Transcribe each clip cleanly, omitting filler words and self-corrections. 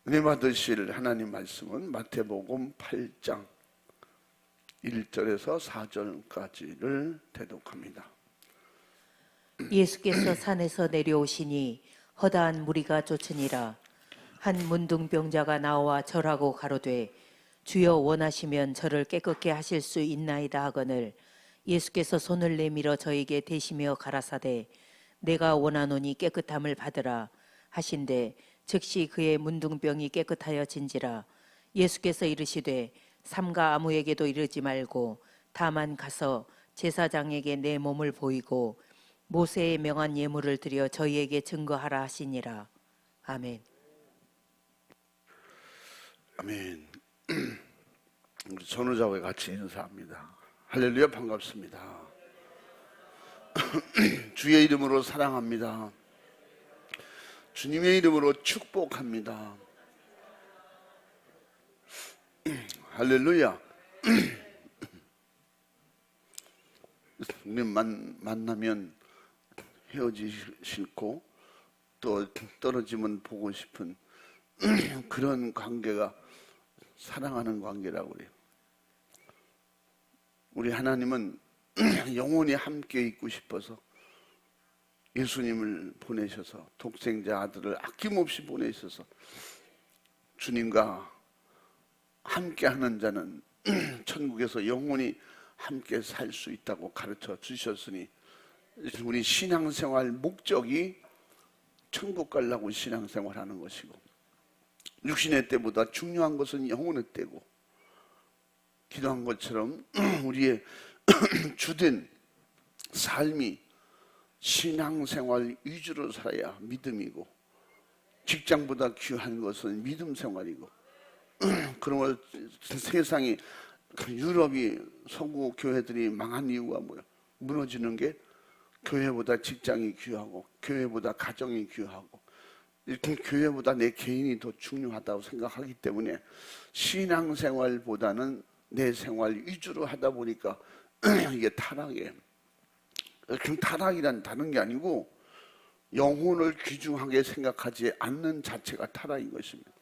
은혜 받으실 하나님 말씀은 마태복음 8장 1절에서 4절까지를 대독합니다. 예수께서 산에서 내려오시니 허다한 무리가 쫓으니라. 한 문둥병자가 나와 절하고 가로되 주여 원하시면 저를 깨끗게 하실 수 있나이다 하거늘 예수께서 손을 내밀어 저에게 대시며 가라사대 내가 원하노니 깨끗함을 받으라 하신대 즉시 그의 문둥병이 깨끗하여진지라. 예수께서 이르시되 삼가 아무에게도 이르지 말고 다만 가서 제사장에게 내 몸을 보이고 모세의 명한 예물을 드려 저희에게 증거하라 하시니라. 아멘. 아멘. 우리 전우자와 같이 인사합니다. 할렐루야, 반갑습니다. 주의 이름으로 사랑합니다. 주님의 이름으로 축복합니다. 할렐루야. 우리 만나면 헤어지기 싫고 또 떨어지면 보고 싶은 그런 관계가 사랑하는 관계라고 그래요. 우리 하나님은 영원히 함께 있고 싶어서 예수님을 보내셔서 독생자 아들을 아낌없이 보내셔서 주님과 함께하는 자는 천국에서 영원히 함께 살 수 있다고 가르쳐 주셨으니 우리 신앙생활 목적이 천국 가려고 신앙생활하는 것이고 육신의 때보다 중요한 것은 영혼의 때고 기도한 것처럼 우리의 주된 삶이 신앙생활 위주로 살아야 믿음이고 직장보다 귀한 것은 믿음 생활이고 그러면 세상이 유럽이 서구 교회들이 망한 이유가 뭐야? 무너지는 게 교회보다 직장이 귀하고 교회보다 가정이 귀하고 이렇게 교회보다 내 개인이 더 중요하다고 생각하기 때문에 신앙생활보다는 내 생활 위주로 하다 보니까 이게 타락이에요. 타락이란 다른 게 아니고 영혼을 귀중하게 생각하지 않는 자체가 타락인 것입니다.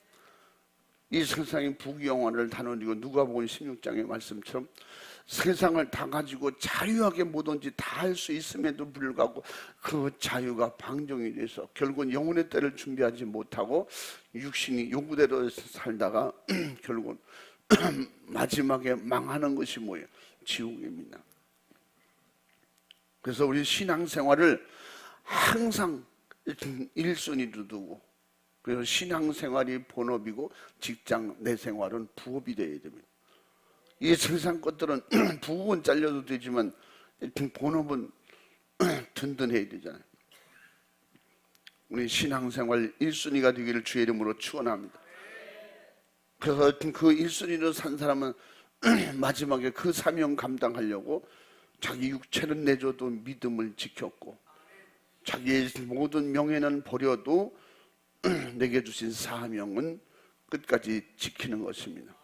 이 세상의 부귀영화를 다누리고 누가복음 16장의 말씀처럼 세상을 다 가지고 자유하게 뭐든지 다 할 수 있음에도 불구하고 그 자유가 방종이 돼서 결국은 영혼의 때를 준비하지 못하고 육신이 요구대로 살다가 결국은 마지막에 망하는 것이 뭐예요? 지옥입니다. 그래서 우리 신앙생활을 항상 1순위로 두고 그래서 신앙생활이 본업이고 직장 내 생활은 부업이 되어야 됩니다. 이 세상 것들은 부업은 잘려도 되지만 본업은 든든해야 되잖아요. 우리 신앙생활 1순위가 되기를 주의 이름으로 축원합니다. 그래서 그 1순위로 산 사람은 마지막에 그 사명 감당하려고 자기 육체는 내줘도 믿음을 지켰고 자기의 모든 명예는 버려도 내게 주신 사명은 끝까지 지키는 것입니다.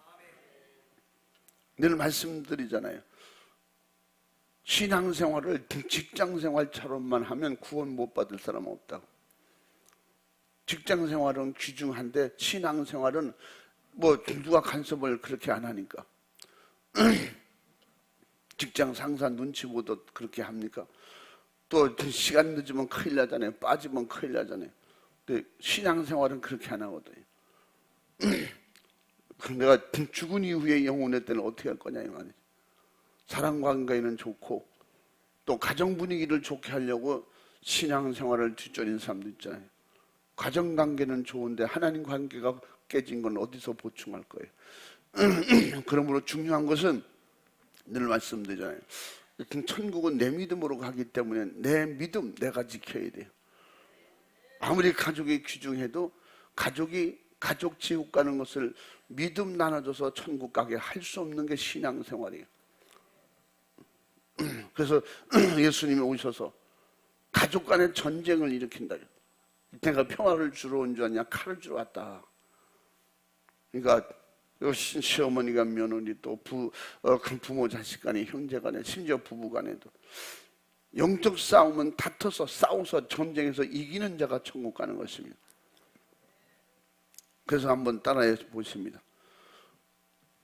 늘 말씀드리잖아요. 신앙생활을 직장생활처럼만 하면 구원 못 받을 사람 없다고. 직장생활은 귀중한데 신앙생활은 뭐 누가 간섭을 그렇게 안 하니까 직장 상사 눈치 보듯 그렇게 합니까? 또 시간 늦으면 큰일 나잖아요. 빠지면 큰일 나잖아요. 근데 신앙생활은 그렇게 안 하거든요. 내가 죽은 이후에 영혼의 때는 어떻게 할 거냐 이 말이지. 사랑관계는 좋고 또 가정 분위기를 좋게 하려고 신앙생활을 뒤처린 사람도 있잖아요. 가정관계는 좋은데 하나님 관계가 깨진 건 어디서 보충할 거예요. 그러므로 중요한 것은 늘 말씀드리잖아요. 천국은 내 믿음으로 가기 때문에 내 믿음 내가 지켜야 돼요. 아무리 가족이 귀중해도 가족 지옥 가는 것을 믿음 나눠줘서 천국 가게 할 수 없는 게 신앙생활이에요. 그래서 예수님이 오셔서 가족 간의 전쟁을 일으킨다. 내가 평화를 주러 온 줄 아냐? 칼을 주러 왔다. 그러니까 시어머니가 며느리 또 부모 자식 간에 형제 간에 심지어 부부 간에도 영적 싸움은 다퉈서 싸워서 전쟁에서 이기는 자가 천국 가는 것입니다. 그래서 한번 따라해 보십니다.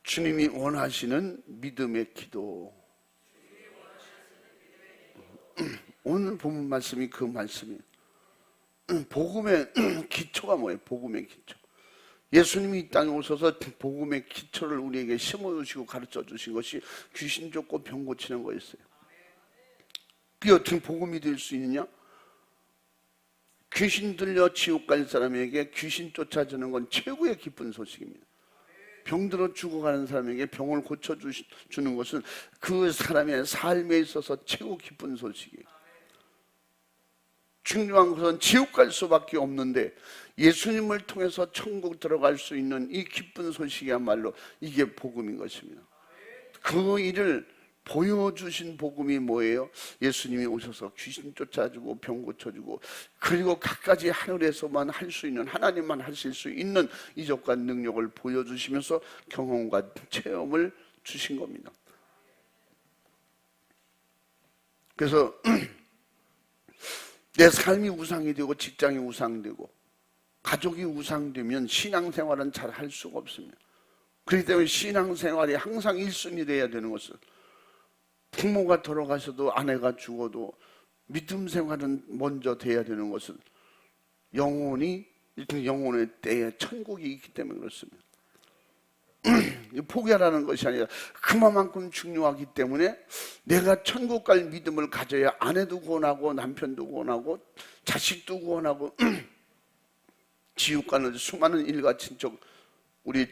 주님이 원하시는 믿음의 기도. 오늘 본문 말씀이 그 말씀이에요. 복음의 기초가 뭐예요? 복음의 기초. 예수님이 이 땅에 오셔서 복음의 기초를 우리에게 심어주시고 가르쳐 주신 것이 귀신 쫓고 병 고치는 거였어요. 그게 어떻게 복음이 될 수 있느냐? 귀신 들려 지옥 갈 사람에게 귀신 쫓아주는 건 최고의 기쁜 소식입니다. 병들어 죽어가는 사람에게 병을 고쳐주는 것은 그 사람의 삶에 있어서 최고 기쁜 소식이에요. 중요한 것은 지옥 갈 수밖에 없는데 예수님을 통해서 천국 들어갈 수 있는 이 기쁜 소식이야말로 이게 복음인 것입니다. 그 일을 보여주신 복음이 뭐예요? 예수님이 오셔서 귀신 쫓아주고 병 고쳐주고 그리고 갖가지 하늘에서만 할 수 있는, 하나님만 하실 수 있는 이적과 능력을 보여주시면서 경험과 체험을 주신 겁니다. 그래서 내 삶이 우상이 되고 직장이 우상되고 가족이 우상되면 신앙생활은 잘 할 수가 없습니다. 그렇기 때문에 신앙생활이 항상 1순위 돼야 되는 것은, 부모가 돌아가셔도 아내가 죽어도 믿음 생활은 먼저 돼야 되는 것은 영혼의 때에 천국이 있기 때문에 그렇습니다. 포기하라는 것이 아니라 그만큼 중요하기 때문에 내가 천국 갈 믿음을 가져야 아내도 구원하고 남편도 구원하고 자식도 구원하고 지옥 가는 수많은 일가 친척, 우리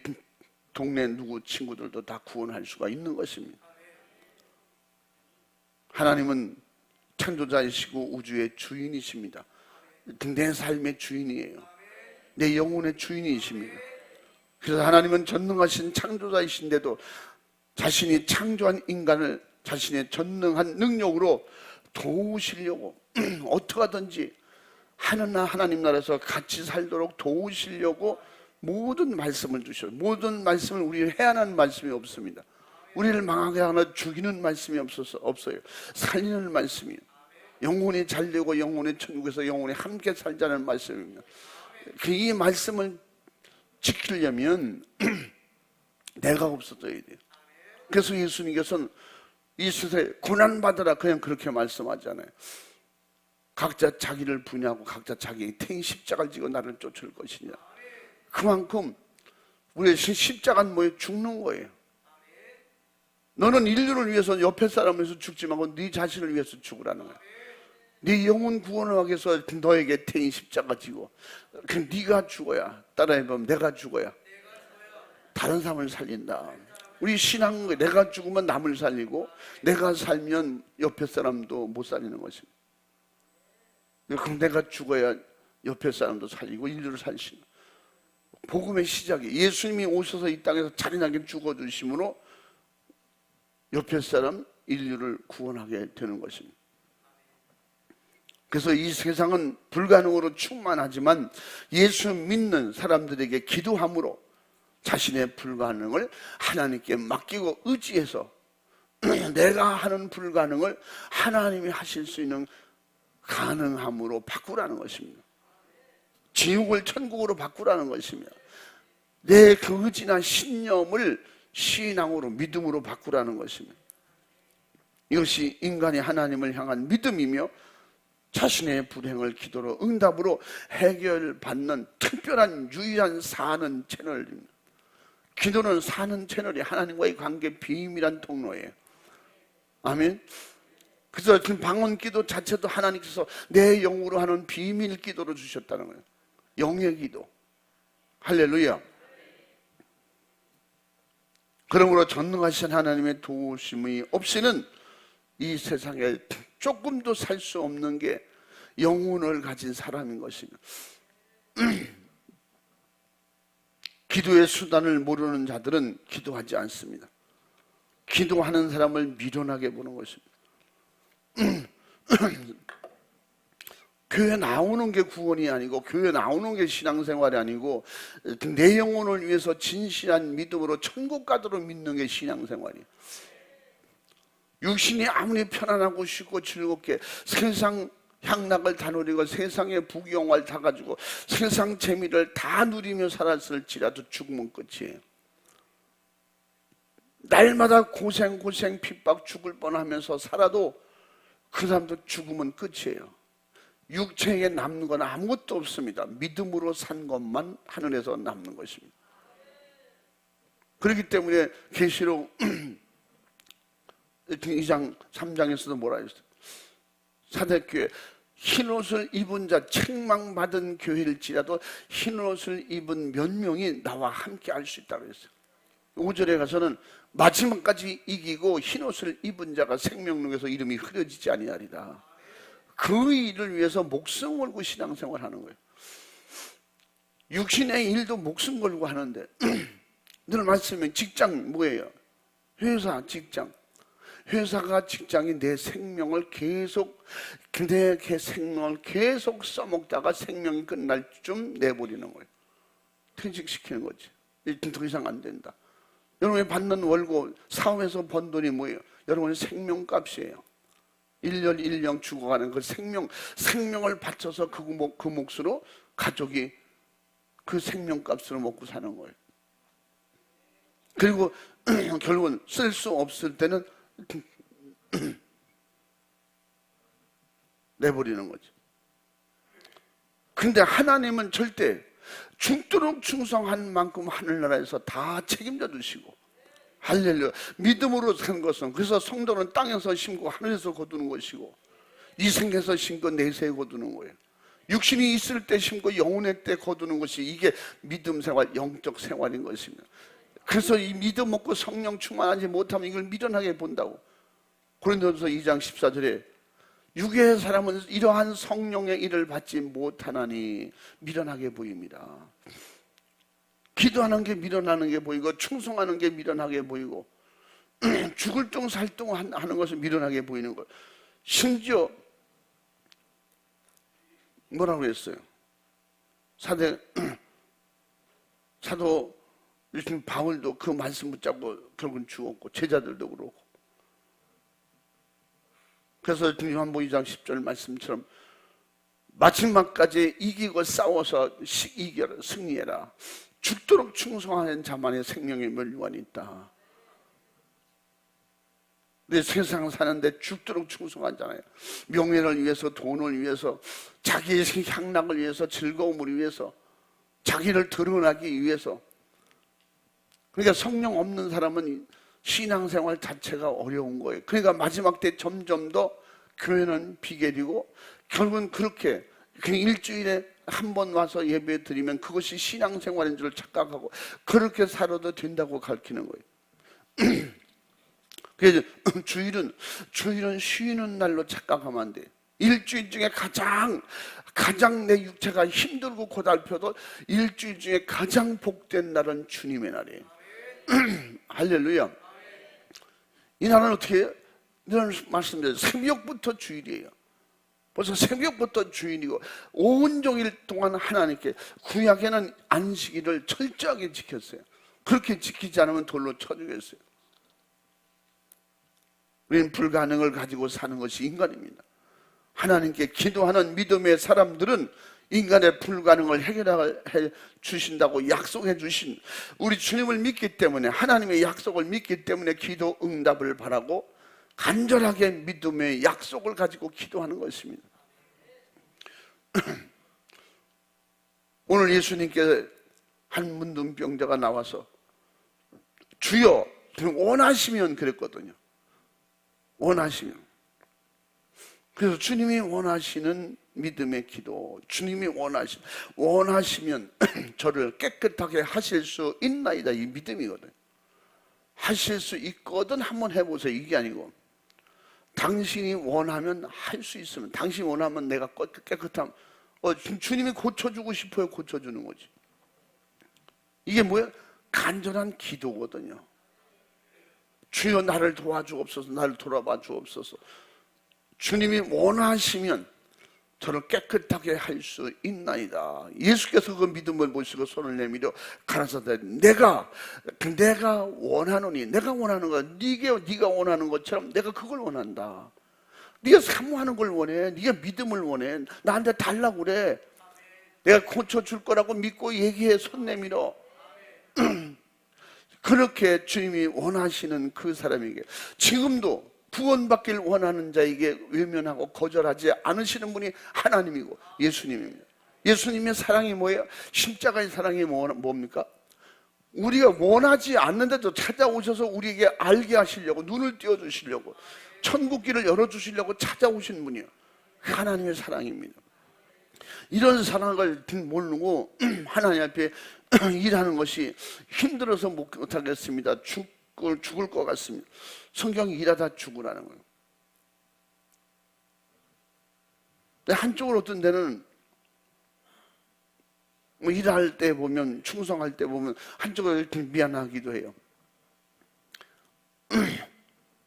동네 누구 친구들도 다 구원할 수가 있는 것입니다. 하나님은 창조자이시고 우주의 주인이십니다. 내 삶의 주인이에요. 내 영혼의 주인이십니다. 그래서 하나님은 전능하신 창조자이신데도 자신이 창조한 인간을 자신의 전능한 능력으로 도우시려고 어떻게 하든지 하나님 나라에서 같이 살도록 도우시려고 모든 말씀을 주셔요. 모든 말씀을 우리를 해하는 말씀이 없습니다. 우리를 망하게 하나 죽이는 말씀이 없어요. 살리는 말씀이에요. 영혼이 잘되고 영혼의 천국에서 영혼이 함께 살자는 말씀입니다. 이 말씀을 지키려면 내가 없어져야 돼요. 그래서 예수님께서는 이 세상에 고난받으라 그냥 그렇게 말씀하잖아요. 각자 자기를 분야하고 각자 자기의 탱 십자가를 지고 나를 쫓을 것이냐. 그만큼 우리의 십자가는 뭐예요? 죽는 거예요. 너는 인류를 위해서 옆에 사람을 위해서 죽지 말고 네 자신을 위해서 죽으라는 거야. 네 영혼 구원을 하기 위해서 너에게 태인 십자가 지고 그럼 네가 죽어야, 따라해보면 내가 죽어야 다른 사람을 살린다. 우리 신앙은 내가 죽으면 남을 살리고 내가 살면 옆에 사람도 못 살리는 것입니다. 그럼 내가 죽어야 옆에 사람도 살리고 인류를 살리시는 복음의 시작이 예수님이 오셔서 이 땅에서 잔인하게 죽어주심으로 옆에 사람 인류를 구원하게 되는 것입니다. 그래서 이 세상은 불가능으로 충만하지만 예수 믿는 사람들에게 기도함으로 자신의 불가능을 하나님께 맡기고 의지해서 내가 하는 불가능을 하나님이 하실 수 있는 가능함으로 바꾸라는 것입니다. 지옥을 천국으로 바꾸라는 것입니다. 내 그 의지나 신념을 신앙으로, 믿음으로 바꾸라는 것입니다. 이것이 인간이 하나님을 향한 믿음이며 자신의 불행을 기도로 응답으로 해결받는 특별한 유일한 사는 채널입니다. 기도는 사는 채널이 하나님과의 관계 비밀한 통로예요. 아멘. 그래서 방언 기도 자체도 하나님께서 내 영으로 하는 비밀 기도로 주셨다는 거예요. 영의 기도. 할렐루야. 그러므로 전능하신 하나님의 도우심이 없이는 이 세상에 조금도 살 수 없는 게 영혼을 가진 사람인 것입니다. 기도의 수단을 모르는 자들은 기도하지 않습니다. 기도하는 사람을 미련하게 보는 것입니다. 교회 나오는 게 구원이 아니고 교회 나오는 게 신앙생활이 아니고 내 영혼을 위해서 진실한 믿음으로 천국 가도록 믿는 게 신앙생활이에요. 육신이 아무리 편안하고 쉽고 즐겁게 세상 향락을 다 누리고 세상의 부귀영화를 다 가지고 세상 재미를 다 누리며 살았을지라도 죽으면 끝이에요. 날마다 고생 핍박 죽을 뻔하면서 살아도 그 사람도 죽으면 끝이에요. 육체에 남는 건 아무것도 없습니다. 믿음으로 산 것만 하늘에서 남는 것입니다. 그렇기 때문에 계시록 2장 3장에서도 뭐라 했어요? 사대교회 흰옷을 입은 자, 책망받은 교회일지라도 흰옷을 입은 몇 명이 나와 함께 할 수 있다고 했어요. 5절에 가서는 마지막까지 이기고 흰옷을 입은 자가 생명록에서 이름이 흐려지지 아니하리라. 그 일을 위해서 목숨 걸고 신앙생활하는 거예요. 육신의 일도 목숨 걸고 하는데 늘 말씀하면 직장 뭐예요? 회사, 직장. 회사가 직장이 내 생명을 계속 내 생명을 계속 써먹다가 생명이 끝날 쯤 내버리는 거예요. 퇴직시키는 거지. 더 이상 안 된다. 여러분이 받는 월급, 사업에서 번 돈이 뭐예요? 여러분의 생명값이에요. 1년 1년 죽어가는 그 생명을 바쳐서 그 몫으로 가족이 그 생명값으로 먹고 사는 거예요. 그리고 결국은 쓸 수 없을 때는 내버리는 거지. 근데 하나님은 절대 죽도록 충성한 만큼 하늘나라에서 다 책임져 주시고, 할렐루야. 믿음으로 산 것은, 그래서 성도는 땅에서 심고 하늘에서 거두는 것이고, 이 생에서 심고 내세에 거두는 거예요. 육신이 있을 때 심고 영혼의 때 거두는 것이, 이게 믿음 생활, 영적 생활인 것입니다. 그래서 이 믿음 없고 성령 충만하지 못하면 이걸 미련하게 본다고. 고린도전서 2장 14절에 육의 사람은 이러한 성령의 일을 받지 못하나니 미련하게 보입니다. 기도하는 게 미련하는 게 보이고, 충성하는 게 미련하게 보이고, 죽을 둥 살 둥 하는 것은 미련하게 보이는 것. 심지어 뭐라고 했어요? 사도 바울도 그 말씀 붙잡고 결국은 죽었고, 제자들도 그렇고. 그래서 요한복음 2장 10절 말씀처럼 마지막까지 이기고 싸워서 이겨라, 승리해라. 죽도록 충성하는 자만의 생명의 멸류관이 있다. 근데 세상 사는데 죽도록 충성하잖아요. 명예를 위해서, 돈을 위해서, 자기의 향락을 위해서, 즐거움을 위해서, 자기를 드러나기 위해서. 그러니까 성령 없는 사람은 신앙생활 자체가 어려운 거예요. 그러니까 마지막 때 점점 더 교회는 비결이고, 결국은 그렇게 그냥 일주일에 한 번 와서 예배 드리면 그것이 신앙생활인 줄 착각하고 그렇게 살아도 된다고 가르치는 거예요. 그래서 주일은 쉬는 날로 착각하면 안 돼요. 일주일 중에 가장 내 육체가 힘들고 고달펴도 일주일 중에 가장 복된 날은 주님의 날이에요. 할렐루야. 이 날은 어떻게 해요? 이런 말씀드려요. 새벽부터 주일이에요. 벌써 새벽부터 주일이고, 온종일 동안 하나님께, 구약에는 안식일을 철저하게 지켰어요. 그렇게 지키지 않으면 돌로 쳐 죽였어요. 우리는 불가능을 가지고 사는 것이 인간입니다. 하나님께 기도하는 믿음의 사람들은 인간의 불가능을 해결해 주신다고 약속해 주신 우리 주님을 믿기 때문에, 하나님의 약속을 믿기 때문에 기도 응답을 바라고 간절하게 믿음의 약속을 가지고 기도하는 것입니다. 오늘 예수님께 한 문둥병자가 나와서 주여 원하시면 그랬거든요. 원하시면. 그래서 주님이 원하시는 믿음의 기도, 주님이 원하시면 저를 깨끗하게 하실 수 있나이다, 이 믿음이거든요. 하실 수 있거든 한번 해보세요. 이게 아니고, 당신이 원하면 할 수 있으면, 당신이 원하면 내가 깨끗함, 주님이 고쳐주고 싶어요. 고쳐주는 거지. 이게 뭐야? 간절한 기도거든요. 주여 나를 도와주옵소서, 나를 돌아봐 주옵소서. 주님이 원하시면 저를 깨끗하게 할 수 있나이다. 예수께서 그 믿음을 보시고 손을 내밀어 가라사대 내가 원하노니, 내가 원하는 거, 네가 원하는 것처럼 내가 그걸 원한다. 네가 사모하는 걸 원해. 네가 믿음을 원해. 나한테 달라고 그래. 내가 고쳐줄 거라고 믿고 얘기해. 손 내밀어. 그렇게 주님이 원하시는 그 사람에게 지금도 구원받길 원하는 자에게 외면하고 거절하지 않으시는 분이 하나님이고 예수님입니다. 예수님의 사랑이 뭐예요? 십자가의 사랑이 뭡니까? 우리가 원하지 않는데도 찾아오셔서 우리에게 알게 하시려고, 눈을 띄워주시려고, 천국길을 열어주시려고 찾아오신 분이요, 하나님의 사랑입니다. 이런 사랑을 모르고 하나님 앞에 일하는 것이 힘들어서 못하겠습니다. 죽을 것 같습니다. 성경이 일하다 죽으라는 거예요. 한쪽으로 어떤 데는 뭐 일할 때 보면, 충성할 때 보면 한쪽으로 미안하기도 해요.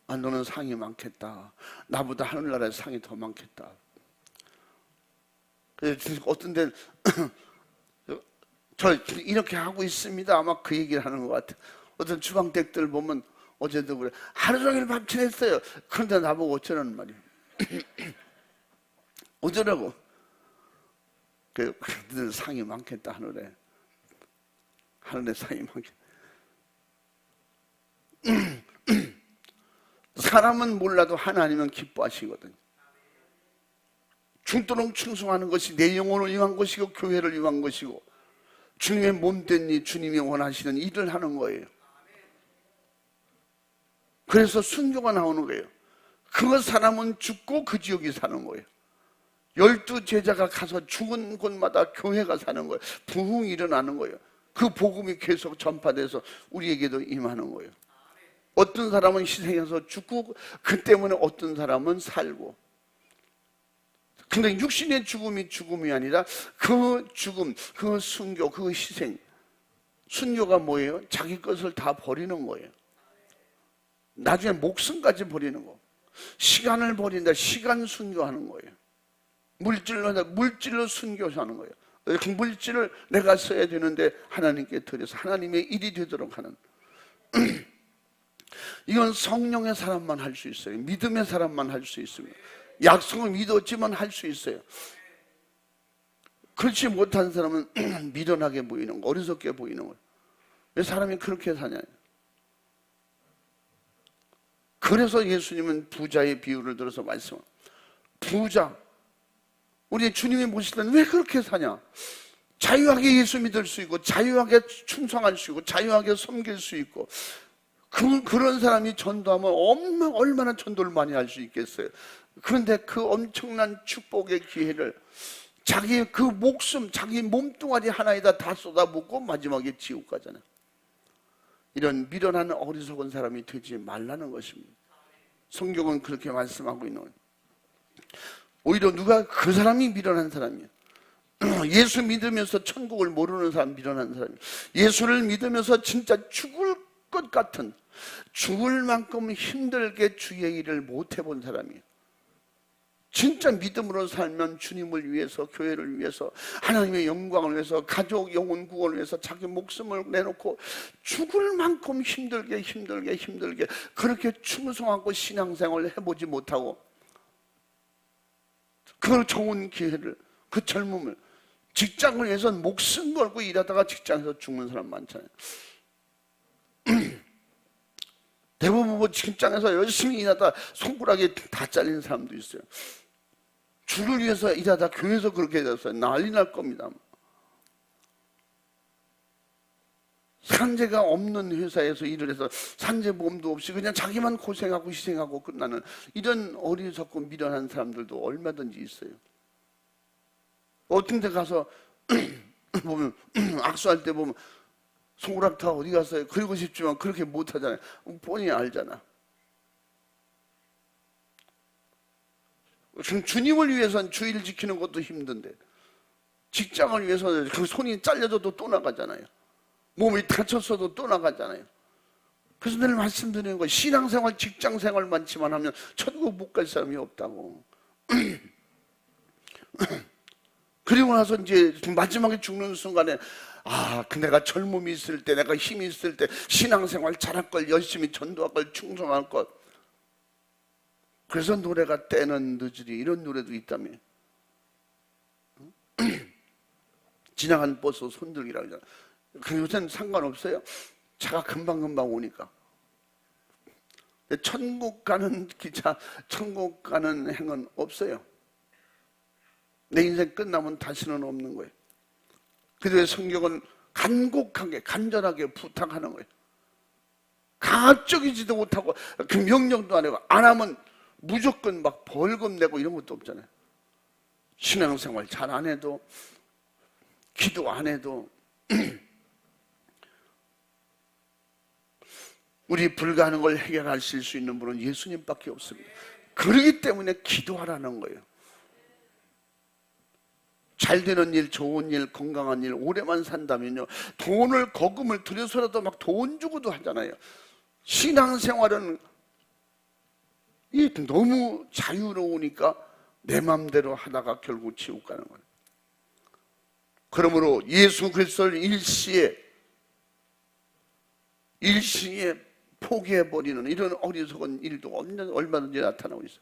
아, 너는 상이 많겠다. 나보다 하늘나라에 상이 더 많겠다. 그래서 어떤 데는 저 이렇게 하고 있습니다. 아마 그 얘기를 하는 것 같아요. 어떤 주방댁들 보면 어제도 그래. 하루 종일 밥 지냈어요. 그런데 나보고 어쩌라는 말이에요. 어쩌라고. 그들 상이 많겠다. 하늘에 상이 많겠다. 사람은 몰라도 하나님은 기뻐하시거든요. 죽도록 충성하는 것이 내 영혼을 위한 것이고 교회를 위한 것이고 주님의 몸된 이 주님이 원하시는 일을 하는 거예요. 그래서 순교가 나오는 거예요. 그 사람은 죽고 그 지역이 사는 거예요. 12 제자가 가서 죽은 곳마다 교회가 사는 거예요. 부흥이 일어나는 거예요. 그 복음이 계속 전파돼서 우리에게도 임하는 거예요. 어떤 사람은 희생해서 죽고 그 때문에 어떤 사람은 살고. 근데 육신의 죽음이 아니라 그 죽음, 그 순교, 그 희생. 순교가 뭐예요? 자기 것을 다 버리는 거예요. 나중에 목숨까지 버리는 거. 시간을 버린다. 시간 순교하는 거예요. 물질로 순교하는 거예요. 그 물질을 내가 써야 되는데 하나님께 드려서 하나님의 일이 되도록 하는. 이건 성령의 사람만 할 수 있어요. 믿음의 사람만 할 수 있습니다. 약속을 믿었지만 할 수 있어요. 그렇지 못한 사람은 미련하게 보이는 거, 어리석게 보이는 거예요. 왜 사람이 그렇게 사냐? 그래서 예수님은 부자의 비유를 들어서 말씀합니다. 부자, 우리 주님이 보실 때는 왜 그렇게 사냐? 자유하게 예수 믿을 수 있고 자유하게 충성할 수 있고 자유하게 섬길 수 있고 그런 사람이 전도하면 얼마나 전도를 많이 할 수 있겠어요. 그런데 그 엄청난 축복의 기회를 자기 그 목숨, 자기 몸뚱아리 하나에다 다 쏟아붓고 마지막에 지옥 가잖아요. 이런 미련한 어리석은 사람이 되지 말라는 것입니다. 성경은 그렇게 말씀하고 있는 거예요. 오히려 누가 그 사람이 미련한 사람이에요. 예수 믿으면서 천국을 모르는 사람 미련한 사람이에요. 예수를 믿으면서 진짜 죽을 것 같은, 죽을 만큼 힘들게 주의 일을 못 해본 사람이에요. 진짜 믿음으로 살면 주님을 위해서, 교회를 위해서, 하나님의 영광을 위해서, 가족 영혼 구원을 위해서 자기 목숨을 내놓고 죽을 만큼 힘들게 그렇게 충성하고 신앙생활을 해보지 못하고 그 좋은 기회를, 그 젊음을, 직장을 위해서 목숨 걸고 일하다가 직장에서 죽는 사람 많잖아요. 대부분 뭐 직장에서 열심히 일하다 손가락이 다 잘린 사람도 있어요. 주를 위해서 일하다 교회에서 그렇게 됐어요. 난리 날 겁니다. 산재가 없는 회사에서 일을 해서 산재보험도 없이 그냥 자기만 고생하고 희생하고 끝나는 이런 어리석고 미련한 사람들도 얼마든지 있어요. 어떤 데 가서 보면 악수할 때 보면 손가락 다 어디 갔어요? 그러고 싶지만 그렇게 못하잖아요. 뻔히 알잖아. 주님을 위해서는 주의를 지키는 것도 힘든데 직장을 위해서는 그 손이 잘려져도 또 나가잖아요. 몸이 다쳤어도 또 나가잖아요. 그래서 늘 말씀드리는 거예요. 신앙생활, 직장생활만치만 하면 천국 못 갈 사람이 없다고. 그리고 나서 이제 마지막에 죽는 순간에 내가 젊음이 있을 때, 내가 힘이 있을 때 신앙생활 잘할 걸, 열심히 전도할 걸, 충성할 것. 그래서 노래가 때는 늦으리 이런 노래도 있다며. 지나간 버스 손들기라고 하잖아. 요새는 상관없어요. 차가 금방금방 오니까. 천국 가는 기차, 천국 가는 행은 없어요. 내 인생 끝나면 다시는 없는 거예요. 그래서 성경은 간곡하게 간절하게 부탁하는 거예요. 가학적이지도 못하고 그 명령도 안 하고 안 하면 무조건 막 벌금 내고 이런 것도 없잖아요. 신앙생활 잘 안 해도 기도 안 해도 우리 불가능한 걸 해결하실 수 있는 분은 예수님밖에 없습니다. 그렇기 때문에 기도하라는 거예요. 잘 되는 일, 좋은 일, 건강한 일, 오래만 산다면요, 돈을 거금을 들여서라도 막 돈 주고도 하잖아요. 신앙생활은 너무 자유로우니까 내 마음대로 하다가 결국 지옥 가는 거예요. 그러므로 예수 그리스도를 일시에 포기해버리는 이런 어리석은 일도 얼마든지 나타나고 있어요.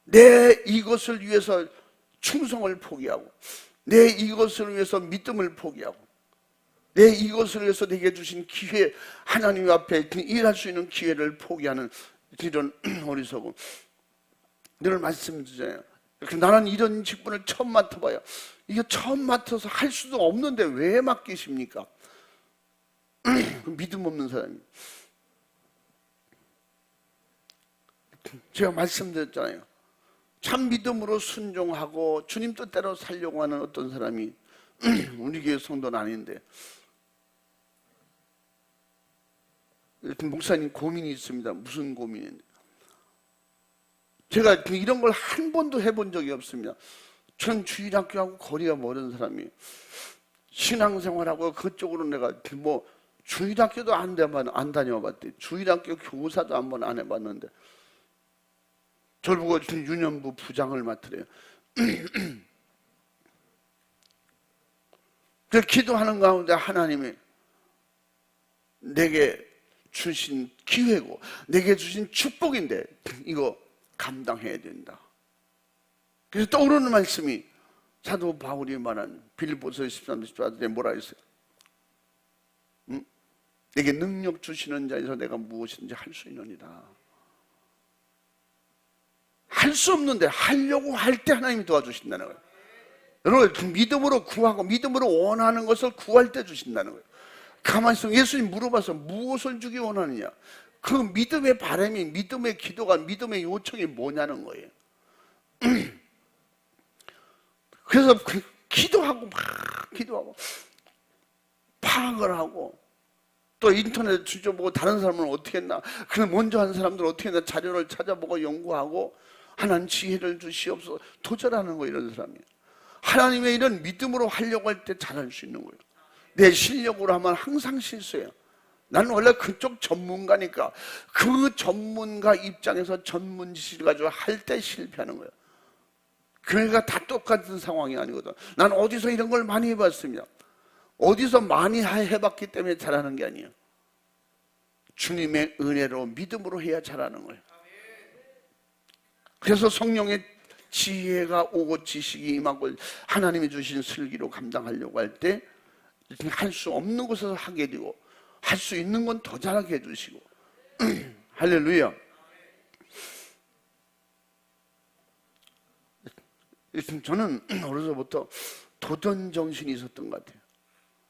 내 이것을 위해서 충성을 포기하고, 내 이것을 위해서 믿음을 포기하고, 내 이것을 위해서 내게 주신 기회, 하나님 앞에 일할 수 있는 기회를 포기하는 이런 어리석음. 늘 말씀드려요. 나는 이런 직분을 처음 맡아봐요. 이게 처음 맡아서 할 수도 없는데 왜 맡기십니까? 믿음 없는 사람이. 제가 말씀드렸잖아요. 참 믿음으로 순종하고 주님 뜻대로 살려고 하는 어떤 사람이 우리 교회 성도는 아닌데, 목사님 고민이 있습니다. 무슨 고민인데? 제가 이런 걸 한 번도 해본 적이 없습니다. 전 주일학교하고 거리가 멀은 사람이 신앙생활하고 그쪽으로 내가 뭐 주일학교도 안 다녀봤대. 주일학교 교사도 한 번 안 해봤는데 저를 보고 유년부 부장을 맡으래요. 그 기도하는 가운데 하나님이 내게 주신 기회고 내게 주신 축복인데 이거 감당해야 된다. 그래서 떠오르는 말씀이 사도 바울이 말한 빌립보서 13장 14절에 뭐라 했어요? 내게 능력 주시는 자에서 내가 무엇인지 할 수 있느니라. 할 수 없는데 하려고 할 때 하나님이 도와주신다는 거예요. 여러분, 믿음으로 구하고 믿음으로 원하는 것을 구할 때 주신다는 거예요. 가만히 있으면 예수님 물어봐서 무엇을 주기 원하느냐? 그 믿음의 바람이, 믿음의 기도가, 믿음의 요청이 뭐냐는 거예요. 그래서 기도하고 막 기도하고 파악을 하고 또 인터넷 뒤져보고 다른 사람은 어떻게 했나, 그럼 먼저 한 사람들은 어떻게 했나 자료를 찾아보고 연구하고 하나님 지혜를 주시옵소서 도전하는 거예요. 이런 사람이 하나님의 일은 믿음으로 하려고 할 때 잘할 수 있는 거예요. 내 실력으로 하면 항상 실수해요. 나는 원래 그쪽 전문가니까 그 전문가 입장에서 전문 지식을 가지고 할 때 실패하는 거예요. 그러니까 다 똑같은 상황이 아니거든. 난 어디서 이런 걸 많이 해봤습니다. 어디서 많이 해봤기 때문에 잘하는 게 아니에요. 주님의 은혜로 믿음으로 해야 잘하는 거예요. 그래서 성령의 지혜가 오고 지식이 임하고 하나님이 주신 슬기로 감당하려고 할 때 할 수 없는 곳에서 하게 되고 할 수 있는 건 더 잘하게 해주시고 할렐루야. 저는 어려서부터 도전 정신이 있었던 것 같아요.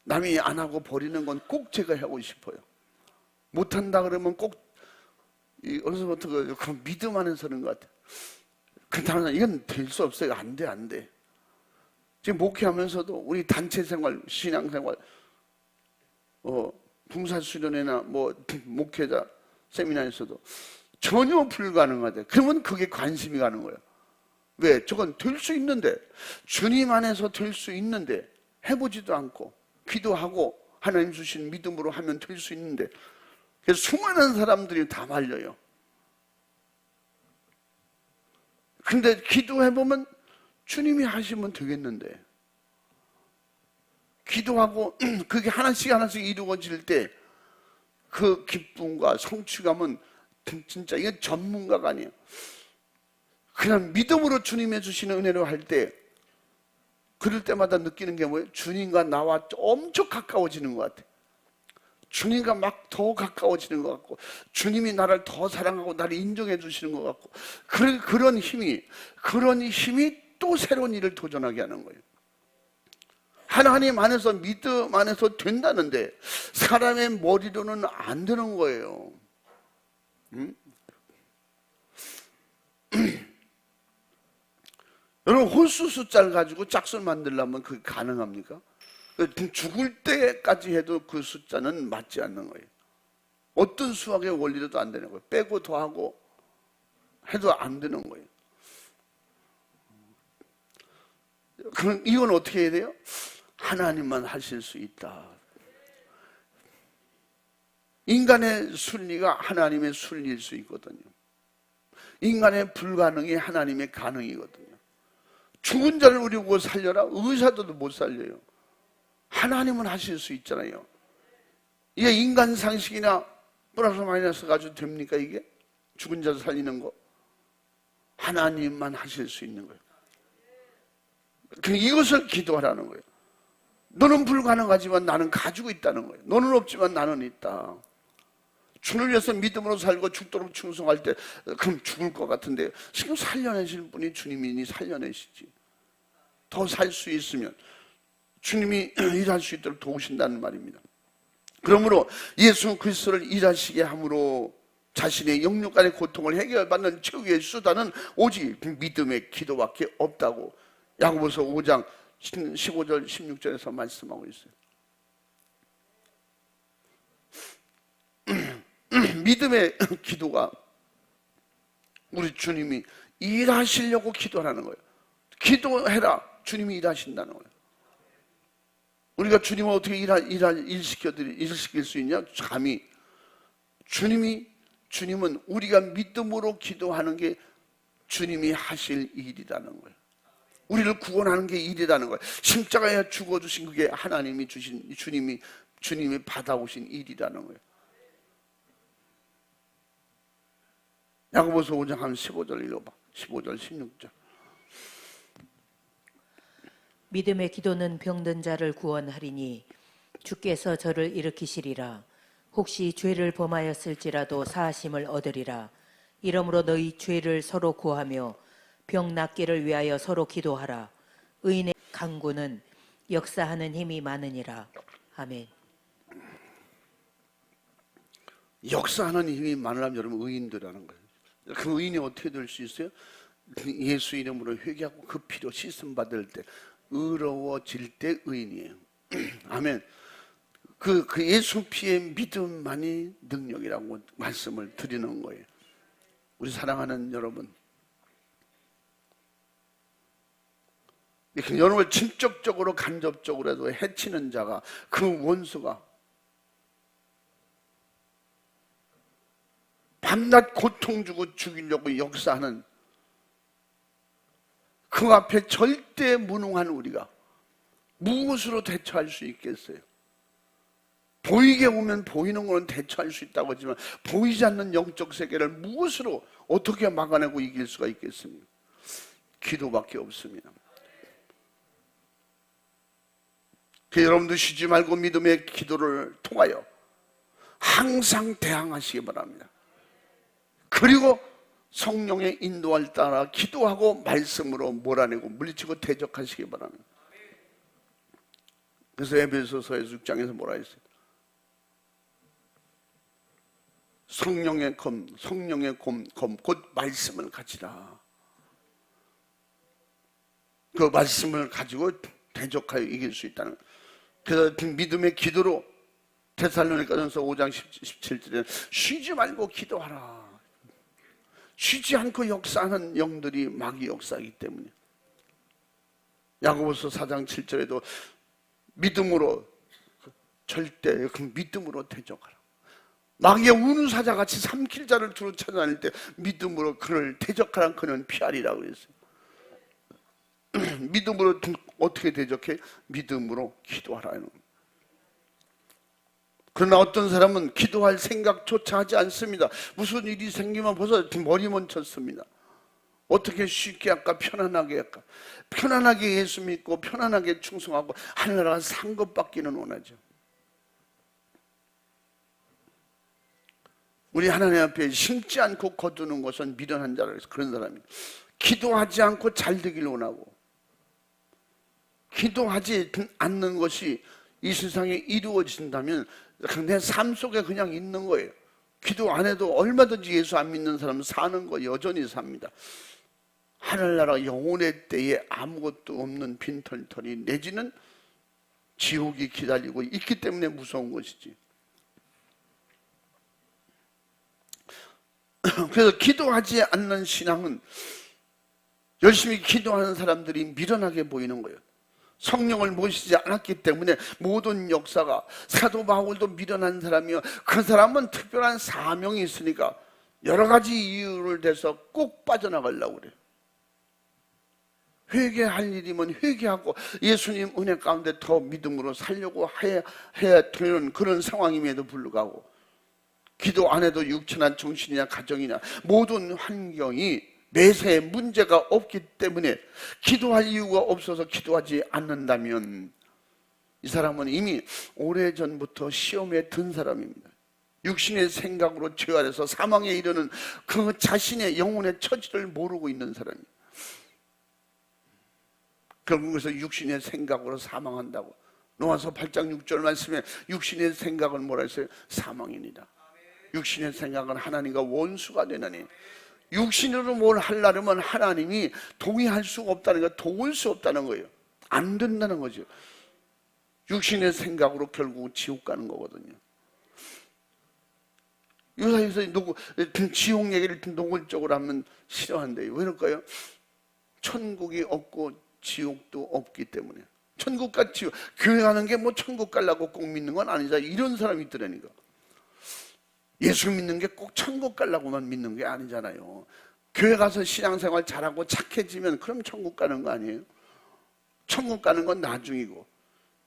남이 안 하고 버리는 건 꼭 제가 하고 싶어요. 못한다 그러면 꼭 어려서부터 그 믿음 안에서는 것 같아요. 그 다른 사람 이건 될 수 없어요. 안 돼, 안 돼. 지금 목회하면서도 우리 단체 생활, 신앙 생활, 봉사수련회나 뭐 목회자 세미나에서도 전혀 불가능하대. 그러면 그게 관심이 가는 거예요. 왜? 저건 될 수 있는데, 주님 안에서 될 수 있는데 해보지도 않고 기도하고 하나님 주신 믿음으로 하면 될 수 있는데, 그래서 수많은 사람들이 다 말려요. 근데 기도해보면 주님이 하시면 되겠는데, 기도하고 그게 하나씩 하나씩 이루어질 때 그 기쁨과 성취감은 진짜 이게 전문가가 아니에요. 그냥 믿음으로 주님의 주시는 은혜로 할 때, 그럴 때마다 느끼는 게 뭐예요? 주님과 나와 엄청 가까워지는 것 같아요. 주님과 막 더 가까워지는 것 같고, 주님이 나를 더 사랑하고 나를 인정해 주시는 것 같고, 그런 힘이 또 새로운 일을 도전하게 하는 거예요. 하나님 안에서, 믿음 안에서 된다는데 사람의 머리로는 안 되는 거예요. 여러분, 홀수 숫자를 가지고 짝수를 만들려면 그게 가능합니까? 죽을 때까지 해도 그 숫자는 맞지 않는 거예요. 어떤 수학의 원리로도 안 되는 거예요. 빼고 더하고 해도 안 되는 거예요. 그럼 이건 어떻게 해야 돼요? 하나님만 하실 수 있다. 인간의 순리가 하나님의 순리일 수 있거든요. 인간의 불가능이 하나님의 가능이거든요. 죽은 자를 우리 보고 살려라? 의사도 못 살려요. 하나님은 하실 수 있잖아요. 이게 인간 상식이나 플러스 마이너스 가지고 됩니까? 이게 죽은 자 살리는 거 하나님만 하실 수 있는 거예요. 이것을 기도하라는 거예요. 너는 불가능하지만 나는 가지고 있다는 거예요. 너는 없지만 나는 있다. 주를 위해서 믿음으로 살고 죽도록 충성할 때 그럼 죽을 것 같은데 지금 살려내실 분이 주님이니 살려내시지. 더 살 수 있으면 주님이 일할 수 있도록 도우신다는 말입니다. 그러므로 예수 그리스도를 일하시게 함으로 자신의 영육간의 고통을 해결받는 최후의 수단은 오직 믿음의 기도밖에 없다고 야고보서 5장 15절 16절에서 말씀하고 있어요. 믿음의 기도가 우리 주님이 일하시려고 기도하는 거예요. 기도해라. 주님이 일하신다는 거예요. 우리가 주님을 어떻게 일시킬 수 있냐? 감히 주님은 우리가 믿음으로 기도하는 게 주님이 하실 일이라는 거예요. 우리를 구원하는 게 일이라는 거예요. 십자가에 죽어주신 그게 하나님이 주신 주님이 받아오신 일이라는 거예요. 야고보서 5장 한 15절 읽어봐. 15절 16절. 믿음의 기도는 병든 자를 구원하리니 주께서 저를 일으키시리라. 혹시 죄를 범하였을지라도 사하심을 얻으리라. 이러므로 너희 죄를 서로 구하며 병 낫기를 위하여 서로 기도하라. 의인의 간구는 역사하는 힘이 많으니라. 아멘. 역사하는 힘이 많으려면 여러분 의인들이라는 거예요. 그 의인이 어떻게 될 수 있어요? 예수 이름으로 회개하고 그 피로 씻음 받을 때 의로워질 때 의인이에요. 아멘. 그 예수 피의 믿음만이 능력이라고 말씀을 드리는 거예요. 우리 사랑하는 여러분, 여러분을 직접적으로 간접적으로라도 해치는 자가, 그 원수가 밤낮 고통 주고 죽이려고 역사하는 그 앞에 절대 무능한 우리가 무엇으로 대처할 수 있겠어요? 보이게 오면 보이는 거는 대처할 수 있다고 하지만 보이지 않는 영적 세계를 무엇으로 어떻게 막아내고 이길 수가 있겠습니까? 기도밖에 없습니다. 여러분도 쉬지 말고 믿음의 기도를 통하여 항상 대항하시기 바랍니다. 그리고 성령의 인도를 따라 기도하고 말씀으로 몰아내고 물리치고 대적하시기 바랍니다. 그래서 에베소서 6장에서 뭐라 했어요? 성령의 검 곧 말씀을 가지라. 그 말씀을 가지고 대적하여 이길 수 있다는 거예요. 그래서 믿음의 기도로 데살로니가전서 5장 17절에 쉬지 말고 기도하라. 쉬지 않고 역사하는 영들이 마귀 역사이기 때문에. 야고보서 4장 7절에도 믿음으로 절대 믿음으로 대적하라. 마귀의 우는 사자같이 삼킬 자를 두루 찾아다닐 때 믿음으로 그를 대적하라. 그는 피하리라고 그랬어요. 믿음으로 어떻게 대적해? 믿음으로 기도하라는. 그러나 어떤 사람은 기도할 생각조차 하지 않습니다. 무슨 일이 생기면 벌써 머리 멈췄습니다. 어떻게 쉽게 할까, 편안하게 할까. 편안하게 예수 믿고 편안하게 충성하고 하늘나라 산 것밖에는 원하죠. 우리 하나님 앞에 심지 않고 거두는 것은 미련한 자라 해서 그런 사람이 기도하지 않고 잘 되길 원하고, 기도하지 않는 것이 이 세상에 이루어진다면 내 삶 속에 그냥 있는 거예요. 기도 안 해도 얼마든지 예수 안 믿는 사람은 사는 거 여전히 삽니다. 하늘나라 영혼의 때에 아무것도 없는 빈털터리 내지는 지옥이 기다리고 있기 때문에 무서운 것이지. 그래서 기도하지 않는 신앙은 열심히 기도하는 사람들이 미련하게 보이는 거예요. 성령을 모시지 않았기 때문에 모든 역사가, 사도 바울도 미련한 사람이요, 그 사람은 특별한 사명이 있으니까 여러 가지 이유를 대서 꼭 빠져나가려고 그래요. 회개할 일이면 회개하고 예수님 은혜 가운데 더 믿음으로 살려고 해야 되는 그런 상황임에도 불구하고 기도 안 해도 육체나 정신이나 가정이나 모든 환경이 매사에 문제가 없기 때문에 기도할 이유가 없어서 기도하지 않는다면 이 사람은 이미 오래전부터 시험에 든 사람입니다. 육신의 생각으로 죄 아래서 사망에 이르는 그 자신의 영혼의 처지를 모르고 있는 사람입니다. 결국에서 육신의 생각으로 사망한다고. 로마서 8장 6절 말씀에 육신의 생각은 뭐라 했어요? 사망이니라. 육신의 생각은 하나님과 원수가 되나니, 육신으로 뭘 하려면 하나님이 동의할 수가 없다는 거, 도울 수 없다는 거예요. 안 된다는 거죠. 육신의 생각으로 결국 지옥 가는 거거든요. 유사에서 지옥 얘기를 노골적으로 하면 싫어한대요. 왜 그럴까요? 천국이 없고 지옥도 없기 때문에. 천국과 지옥, 교회 가는 게 뭐 천국 가려고 꼭 믿는 건 아니자, 이런 사람이 있더라니까. 예수 믿는 게 꼭 천국 가려고만 믿는 게 아니잖아요. 교회 가서 신앙생활 잘하고 착해지면 그럼 천국 가는 거 아니에요? 천국 가는 건 나중이고,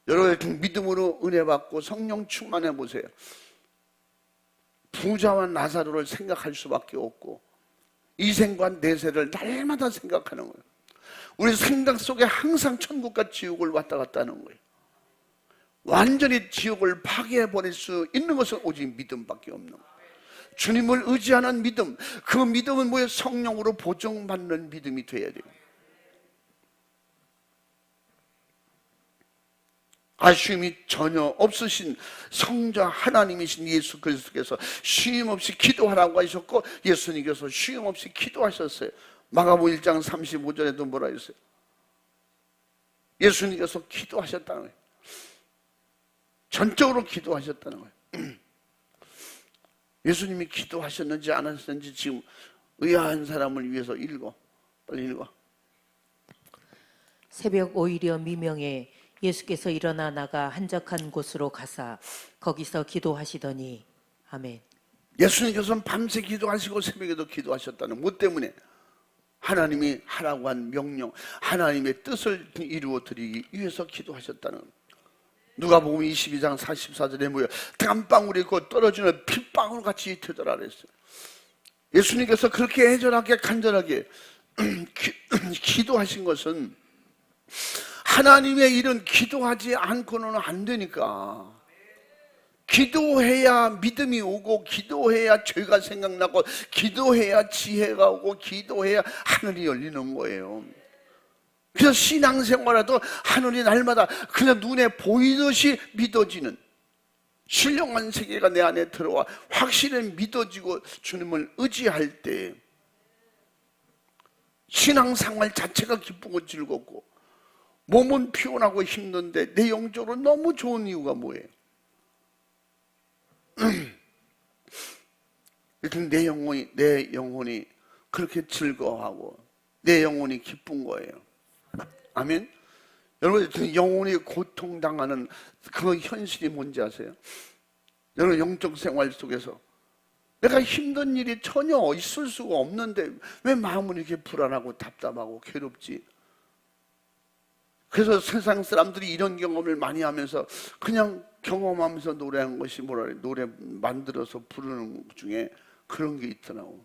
여러분 믿음으로 은혜 받고 성령 충만해 보세요. 부자와 나사로를 생각할 수밖에 없고 이생과 내세를 날마다 생각하는 거예요. 우리 생각 속에 항상 천국과 지옥을 왔다 갔다 하는 거예요. 완전히 지옥을 파괴해버릴 수 있는 것은 오직 믿음밖에 없는 거예요. 주님을 의지하는 믿음, 그 믿음은 뭐예요? 성령으로 보증받는 믿음이 돼야 돼요. 아쉬움이 전혀 없으신 성자 하나님이신 예수 그리스도께서 쉼없이 기도하라고 하셨고 예수님께서 쉼없이 기도하셨어요. 마가복음 1장 35절에도 뭐라 했어요? 예수님께서 기도하셨다는 거예요. 전적으로 기도하셨다는 거예요. 예수님이 기도하셨는지 안 하셨는지 지금 의아한 사람을 위해서 읽어. 빨리 읽어. 새벽 오히려 미명에 예수께서 일어나 나가 한적한 곳으로 가사 거기서 기도하시더니. 아멘. 예수님께서는 밤새 기도하시고 새벽에도 기도하셨다는 뭐 때문에? 하나님이 하라고 한 명령, 하나님의 뜻을 이루어 드리기 위해서 기도하셨다는 거예요. 누가복음 22장 44절에 뭐예요? 땀방울이 곧 떨어지는 핏방울 같이 되더라 그랬어요. 예수님께서 그렇게 애절하게 간절하게 기도하신 것은 하나님의 일은 기도하지 않고는 안 되니까. 기도해야 믿음이 오고, 기도해야 죄가 생각나고, 기도해야 지혜가 오고, 기도해야 하늘이 열리는 거예요. 그래서 신앙생활에도 하늘이 날마다 그냥 눈에 보이듯이 믿어지는 신령한 세계가 내 안에 들어와 확실히 믿어지고 주님을 의지할 때 신앙생활 자체가 기쁘고 즐겁고 몸은 피곤하고 힘든데 내 영적으로 너무 좋은 이유가 뭐예요? 내 영혼이 그렇게 즐거워하고 내 영혼이 기쁜 거예요. 아멘. 여러분, 영혼이 고통당하는 그 현실이 뭔지 아세요? 여러분, 영적 생활 속에서 내가 힘든 일이 전혀 있을 수가 없는데 왜 마음은 이렇게 불안하고 답답하고 괴롭지? 그래서 세상 사람들이 이런 경험을 많이 하면서 그냥 경험하면서 노래한 것이 뭐라 그래? 노래 만들어서 부르는 것 중에 그런 게 있더라고.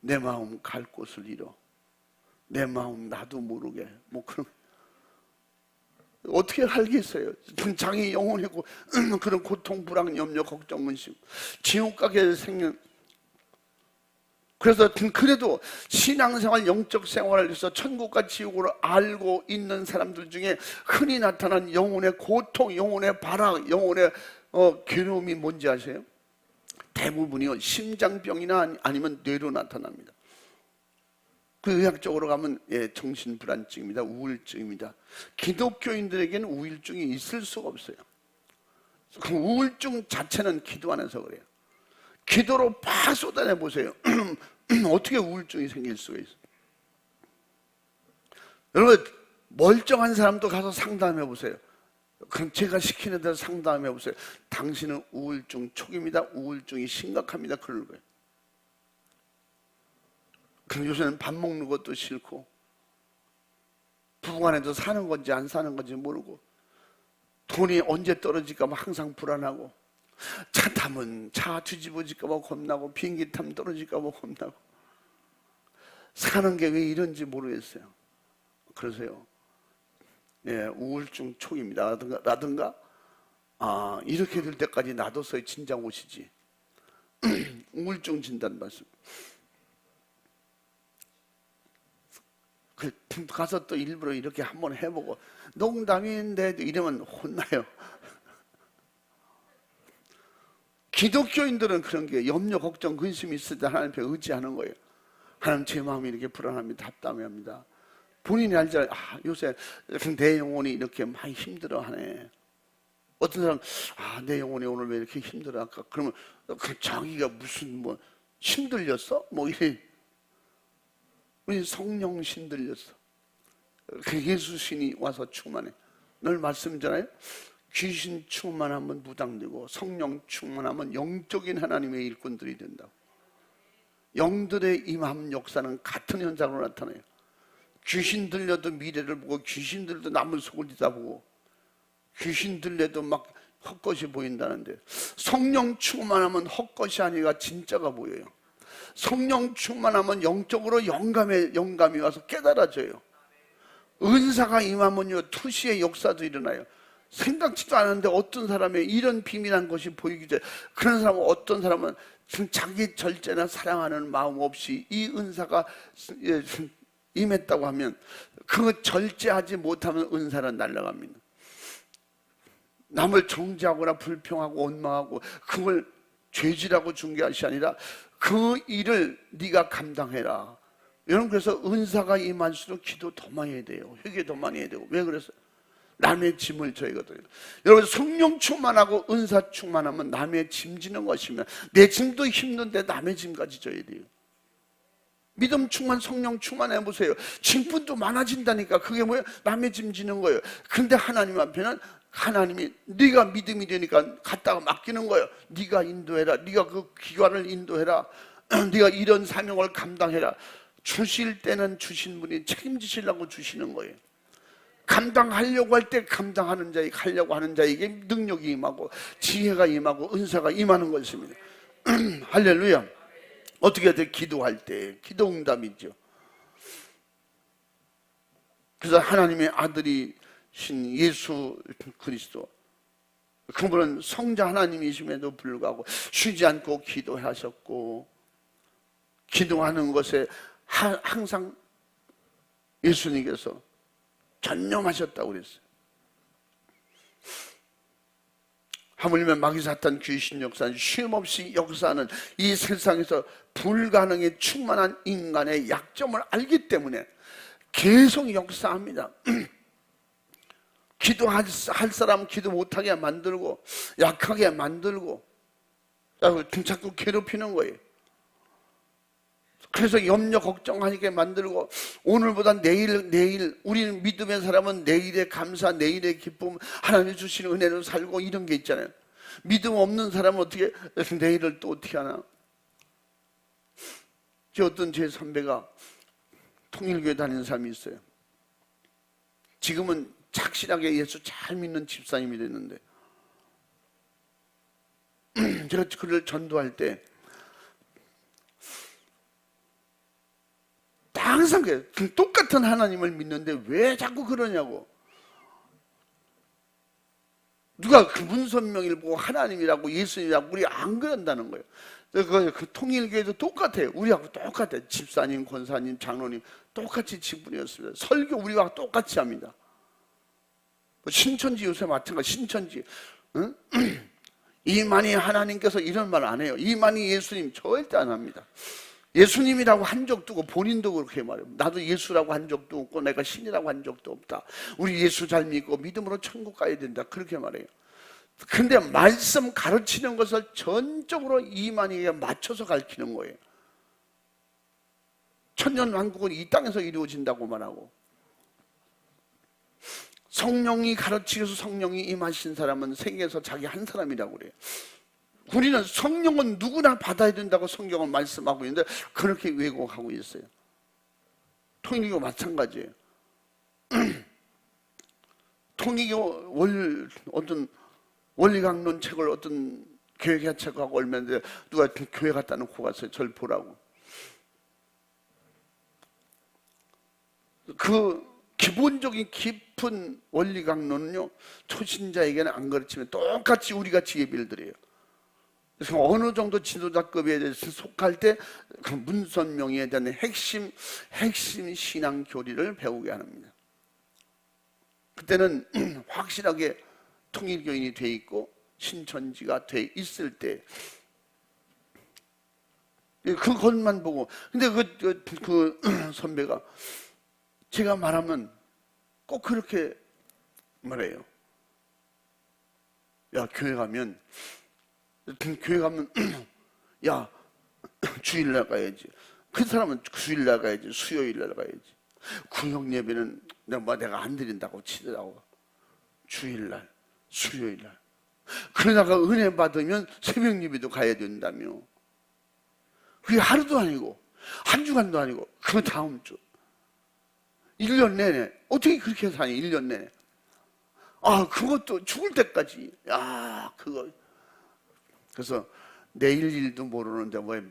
내 마음 갈 곳을 잃어. 내 마음 나도 모르게. 뭐 그런. 어떻게 알겠어요? 자기 영혼의 그런 고통, 불안, 염려, 걱정, 근심, 지옥 가게 생긴. 그래서 그래도 신앙생활, 영적 생활을 위해서 천국과 지옥을 알고 있는 사람들 중에 흔히 나타난 영혼의 고통, 영혼의 발악, 영혼의 괴로움이 뭔지 아세요? 대부분이요, 심장병이나 아니면 뇌로 나타납니다. 그 의학적으로 가면 정신불안증입니다. 우울증입니다. 기독교인들에게는 우울증이 있을 수가 없어요. 그 우울증 자체는 기도 안 해서 그래요. 기도로 팍 쏟아내 보세요. 어떻게 우울증이 생길 수가 있어요? 여러분, 멀쩡한 사람도 가서 상담해 보세요. 그럼 제가 시키는 대로 상담해 보세요. 당신은 우울증 초기입니다. 우울증이 심각합니다. 그럴 거예요. 그럼 요새는 밥 먹는 것도 싫고, 부부간에도 사는 건지 안 사는 건지 모르고, 돈이 언제 떨어질까 봐 항상 불안하고, 차 타면 차 뒤집어질까 봐 겁나고, 비행기 타면 떨어질까 봐 겁나고, 사는 게 왜 이런지 모르겠어요. 그러세요. 우울증 초기입니다. 라든가 이렇게 될 때까지 놔뒀어야 진작 오시지. 우울증 진단 말씀. 가서 또 일부러 이렇게 한번 해보고, 농담인데 이러면 혼나요. 기독교인들은 그런 게 염려, 걱정, 근심이 있을 때 하나님 앞에 의지하는 거예요. 하나님, 제 마음이 이렇게 불안합니다. 답답해합니다. 본인이 알잖아요. 요새 내 영혼이 이렇게 많이 힘들어하네. 어떤 사람, 내 영혼이 오늘 왜 이렇게 힘들어할까? 그러면 자기가 무슨 뭐 힘들렸어? 뭐 이래. 우리 성령 신들렸어. 그 예수신이 와서 충만해. 늘 말씀드잖아요. 귀신 충만하면 무당되고 성령 충만하면 영적인 하나님의 일꾼들이 된다고. 영들의 임함 역사는 같은 현상으로 나타나요. 귀신 들려도 미래를 보고, 귀신 들려도 남을 속을 뒤다보고, 귀신 들려도 막 헛것이 보인다는데, 성령 충만하면 헛것이 아니라 진짜가 보여요. 성령 충만하면 영적으로 영감이 와서 깨달아져요. 은사가 임하면요, 투시의 역사도 일어나요. 생각지도 않았는데 어떤 사람의 이런 비밀한 것이 보이기 전에, 그런 사람은, 어떤 사람은 자기 절제나 사랑하는 마음 없이 이 은사가 임했다고 하면, 그 절제하지 못하면 은사는 날아갑니다. 남을 정죄하거나 불평하고 원망하고 그걸 죄질하고 준 것이 아니라 그 일을 네가 감당해라. 여러분, 그래서 은사가 임할수록 기도 더 많이 해야 돼요. 회개 더 많이 해야 되고. 왜 그랬어요? 남의 짐을 져야거든요. 여러분, 성령 충만하고 은사 충만하면 남의 짐 지는 것이면, 내 짐도 힘든데 남의 짐까지 져야 돼요. 믿음 충만, 성령 충만해 보세요. 짐분도 많아진다니까. 그게 뭐예요? 남의 짐 지는 거예요. 근데 하나님 앞에는 하나님이 네가 믿음이 되니까 갖다가 맡기는 거예요. 네가 인도해라. 네가 그 기관을 인도해라. 네가 이런 사명을 감당해라. 주실 때는 주신 분이 책임지시려고 주시는 거예요. 감당하려고 할 때 감당하는 자에게, 하려고 하는 자에게 능력이 임하고 지혜가 임하고 은사가 임하는 것입니다. 할렐루야. 어떻게 해야 돼? 기도할 때 기도 응답이죠. 그래서 하나님의 아들이신 예수 그리스도, 그분은 성자 하나님이심에도 불구하고 쉬지 않고 기도하셨고, 기도하는 것에 항상 예수님께서 전념하셨다고 그랬어요. 하물며 마귀 사탄 귀신 역사는 쉼없이 역사하는 이 세상에서 불가능에 충만한 인간의 약점을 알기 때문에 계속 역사합니다. 기도할 사람 기도 못하게 만들고, 약하게 만들고, 자꾸 괴롭히는 거예요. 그래서 염려 걱정하게 만들고, 오늘보다 내일 우리는 믿음의 사람은 내일의 감사, 내일의 기쁨, 하나님이 주시는 은혜로 살고, 이런 게 있잖아요. 믿음 없는 사람은 어떻게 내일을 또 어떻게 하나? 어떤 제 선배가 통일교회 다니는 사람이 있어요. 지금은 착실하게 예수 잘 믿는 집사님이 됐는데, 제가 그를 전도할 때 항상 그 똑같은 하나님을 믿는데 왜 자꾸 그러냐고. 누가 그 문선명을 보고 하나님이라고 예수님이라고 우리 안 그런다는 거예요. 그 통일교회도 똑같아요. 우리하고 똑같아요. 집사님, 권사님, 장로님 똑같이 지분이었습니다. 설교 우리와 똑같이 합니다. 신천지 요새 마찬가지. 신천지 응? 이만희 하나님께서 이런 말 안 해요. 이만희 예수님 절대 안 합니다. 예수님이라고 한 적도 없고 본인도 그렇게 말해요. 나도 예수라고 한 적도 없고 내가 신이라고 한 적도 없다. 우리 예수 잘 믿고 믿음으로 천국 가야 된다. 그렇게 말해요. 근데 말씀 가르치는 것을 전적으로 이만희에게 맞춰서 가르치는 거예요. 천년왕국은 이 땅에서 이루어진다고 말하고, 성령이 가르치셔서 성령이 임하신 사람은 세계에서 자기 한 사람이라고 그래요. 우리는 성령은 누구나 받아야 된다고 성경은 말씀하고 있는데 그렇게 왜곡하고 있어요. 통일교 마찬가지예요. 통일교 어떤 원리강론 책을 어떤 교회가 책하고 얼마인데 누가 교회 갔다 놓고 갔어요. 절 보라고. 그 기본적인 깊은 원리강론은요, 초신자에게는 안 가르치면 똑같이 우리같이 예배를 드려요. 그래서 어느 정도 지도자급에 대해서 속할 때 그 문선명에 대한 핵심 신앙 교리를 배우게 합니다. 그때는 확실하게 통일교인이 돼 있고 신천지가 돼 있을 때 그것만 보고. 근데 그 선배가 제가 말하면 꼭 그렇게 말해요. 야, 교회 가면 야, 주일날 가야지. 그 사람은 주일날 가야지. 수요일날 가야지. 구역 예배는 내가 안 드린다고 치더라고. 주일날, 수요일날. 그러다가 은혜 받으면 새벽 예배도 가야 된다며. 그게 하루도 아니고 한 주간도 아니고 그 다음 주 1년 내내. 어떻게 그렇게 사니? 1년 내내. 아, 그것도 죽을 때까지. 야, 그거. 그래서 내일 일도 모르는데 왜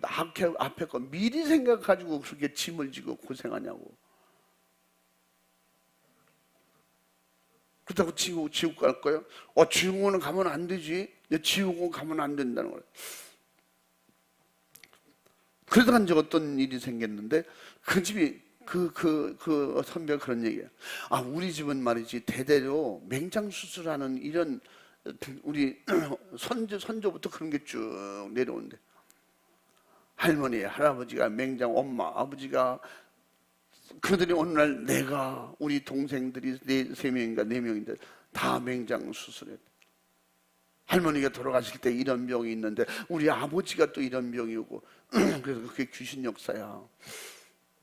앞에 거 미리 생각가지고 그렇게 짐을 지고 고생하냐고. 그렇다고 지옥 갈 거예요? 지옥은 가면 안 되지. 지옥은 가면 안 된다는 거예요. 그러다가 이제 어떤 일이 생겼는데 그 집이 그 선배가 그런 얘기예요. 아, 우리 집은 말이지 대대로 맹장 수술하는 이런 우리 선조부터 그런 게 쭉 내려온대. 할머니, 할아버지가 맹장, 엄마, 아버지가 그들이 어느 날 내가 우리 동생들이 세 명인가 네 명인데 다 맹장 수술했대. 할머니가 돌아가실 때 이런 병이 있는데 우리 아버지가 또 이런 병이 오고 그래서 그게 귀신 역사야.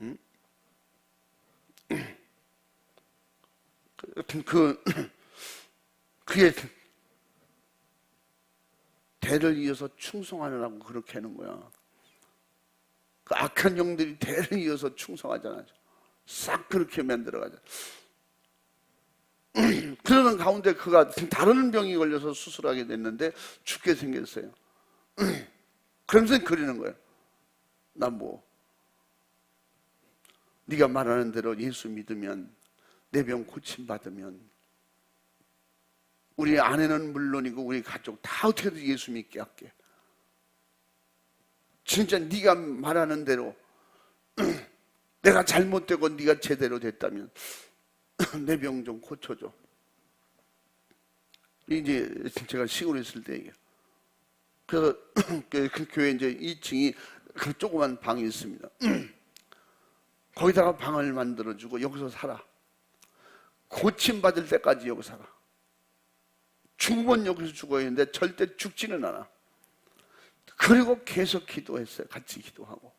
응? 그게 대를 이어서 충성하느라고 그렇게 하는 거야. 그 악한 영들이 대를 이어서 충성하잖아요. 싹 그렇게 만들어가잖아. 그러는 가운데 그가 다른 병이 걸려서 수술하게 됐는데 죽게 생겼어요. 그러면서 그러는 거예요. 난 네가 말하는 대로 예수 믿으면 내 병 고침받으면 우리 아내는 물론이고 우리 가족 다 어떻게든 예수 믿게 할게. 진짜 네가 말하는 대로 내가 잘못되고 네가 제대로 됐다면 내 병 좀 고쳐줘. 이제 제가 시골에 있을 때 얘기해요. 그래서 그 교회 이제 2층이 그 조그만 방이 있습니다. 거기다가 방을 만들어주고 여기서 살아. 고침받을 때까지 여기 살아. 죽으면 여기서 죽어야 하는데 절대 죽지는 않아. 그리고 계속 기도했어요. 같이 기도하고.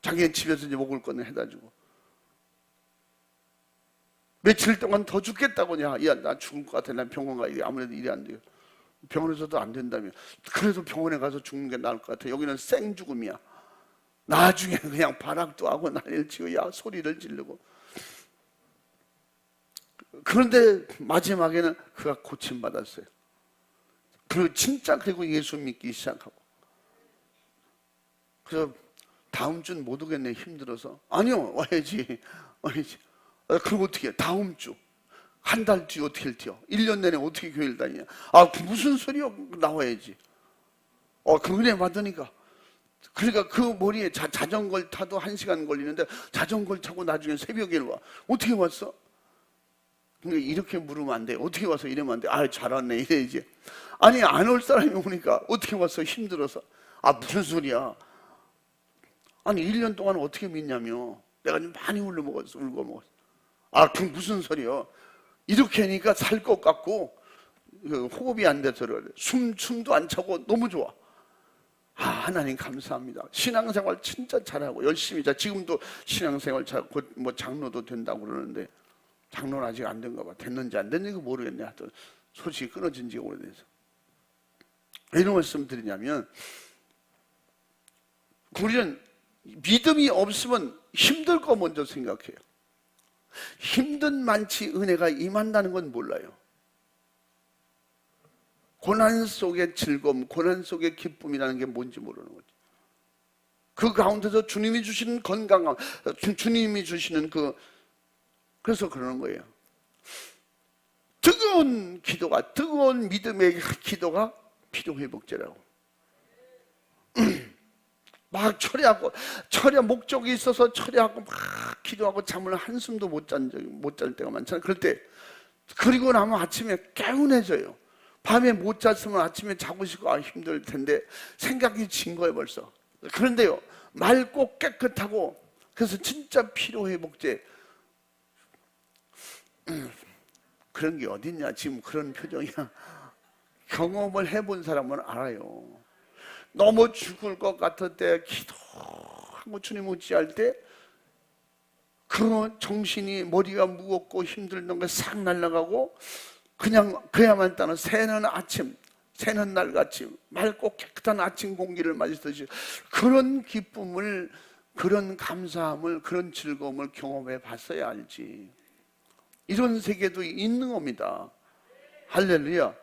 자기는 집에서 이제 먹을 거는 해다 주고. 며칠 동안 더 죽겠다고. 야, 나 죽을 것 같아. 난 병원 가. 아무래도 일이 안 돼요. 병원에서도 안 된다며. 그래도 병원에 가서 죽는 게 나을 것 같아. 여기는 생죽음이야. 나중에 그냥 발악도 하고 난리를 치고 야 소리를 지르고. 그런데 마지막에는 그가 고침받았어요. 그리고 예수 믿기 시작하고. 그래서 다음 주는 못 오겠네, 힘들어서. 아니요, 와야지. 그럼 어떻게 해? 다음 주, 한 달 뒤에 어떻게 뛰어? 1년 내내 어떻게 교회를 다니냐? 무슨 소리야? 나와야지. 그 은혜 받으니까. 그러니까 그 머리에 자전거를 타도 1시간 걸리는데 자전거를 타고 나중에 새벽에 와. 어떻게 왔어? 그러니까 이렇게 물으면 안 돼. 어떻게 와서 이러면 안 돼. 잘 왔네, 이래야지. 아니, 안 올 사람이 오니까 어떻게 왔어? 힘들어서. 무슨 소리야? 아니, 1년 동안 어떻게 믿냐며. 내가 좀 많이 울고 먹었어. 그 무슨 소리야? 이렇게 하니까 살 것 같고, 호흡이 안 돼서 그래. 숨도 안 차고 너무 좋아. 하나님 감사합니다. 신앙생활 진짜 잘하고 열심히. 지금도 신앙생활 잘하고 뭐 장로도 된다고 그러는데, 장로는 아직 안 된가 봐. 됐는지 안 됐는지 모르겠네. 하여튼 소식이 끊어진 지가 오래돼서. 이런 말씀 드리냐면, 우리는 믿음이 없으면 힘들 거 먼저 생각해요. 힘든 만치 은혜가 임한다는 건 몰라요. 고난 속의 즐거움, 고난 속의 기쁨이라는 게 뭔지 모르는 거죠. 그 가운데서 주님이 주시는 건강함, 주님이 주시는 그래서 그러는 거예요. 뜨거운 믿음의 기도가 피로회복제라고. 막 목적이 있어서 처리하고 막 기도하고 잠을 한숨도 못 잘 때가 많잖아요. 그럴 때, 그리고 나면 아침에 개운해져요. 밤에 못 잤으면 아침에 자고 싶고 힘들 텐데 생각이 진 거예요, 벌써. 그런데요, 맑고 깨끗하고, 그래서 진짜 피로회복제. 그런 게 어딨냐, 지금 그런 표정이야. 경험을 해본 사람은 알아요. 너무 죽을 것 같을 때, 기도하고 주님 의지할 때, 그 정신이, 머리가 무겁고 힘들던 게 싹 날아가고, 그냥 그야만 따는 새는 날같이 맑고 깨끗한 아침 공기를 마시듯이, 그런 기쁨을, 그런 감사함을, 그런 즐거움을 경험해 봤어야 알지. 이런 세계도 있는 겁니다. 할렐루야.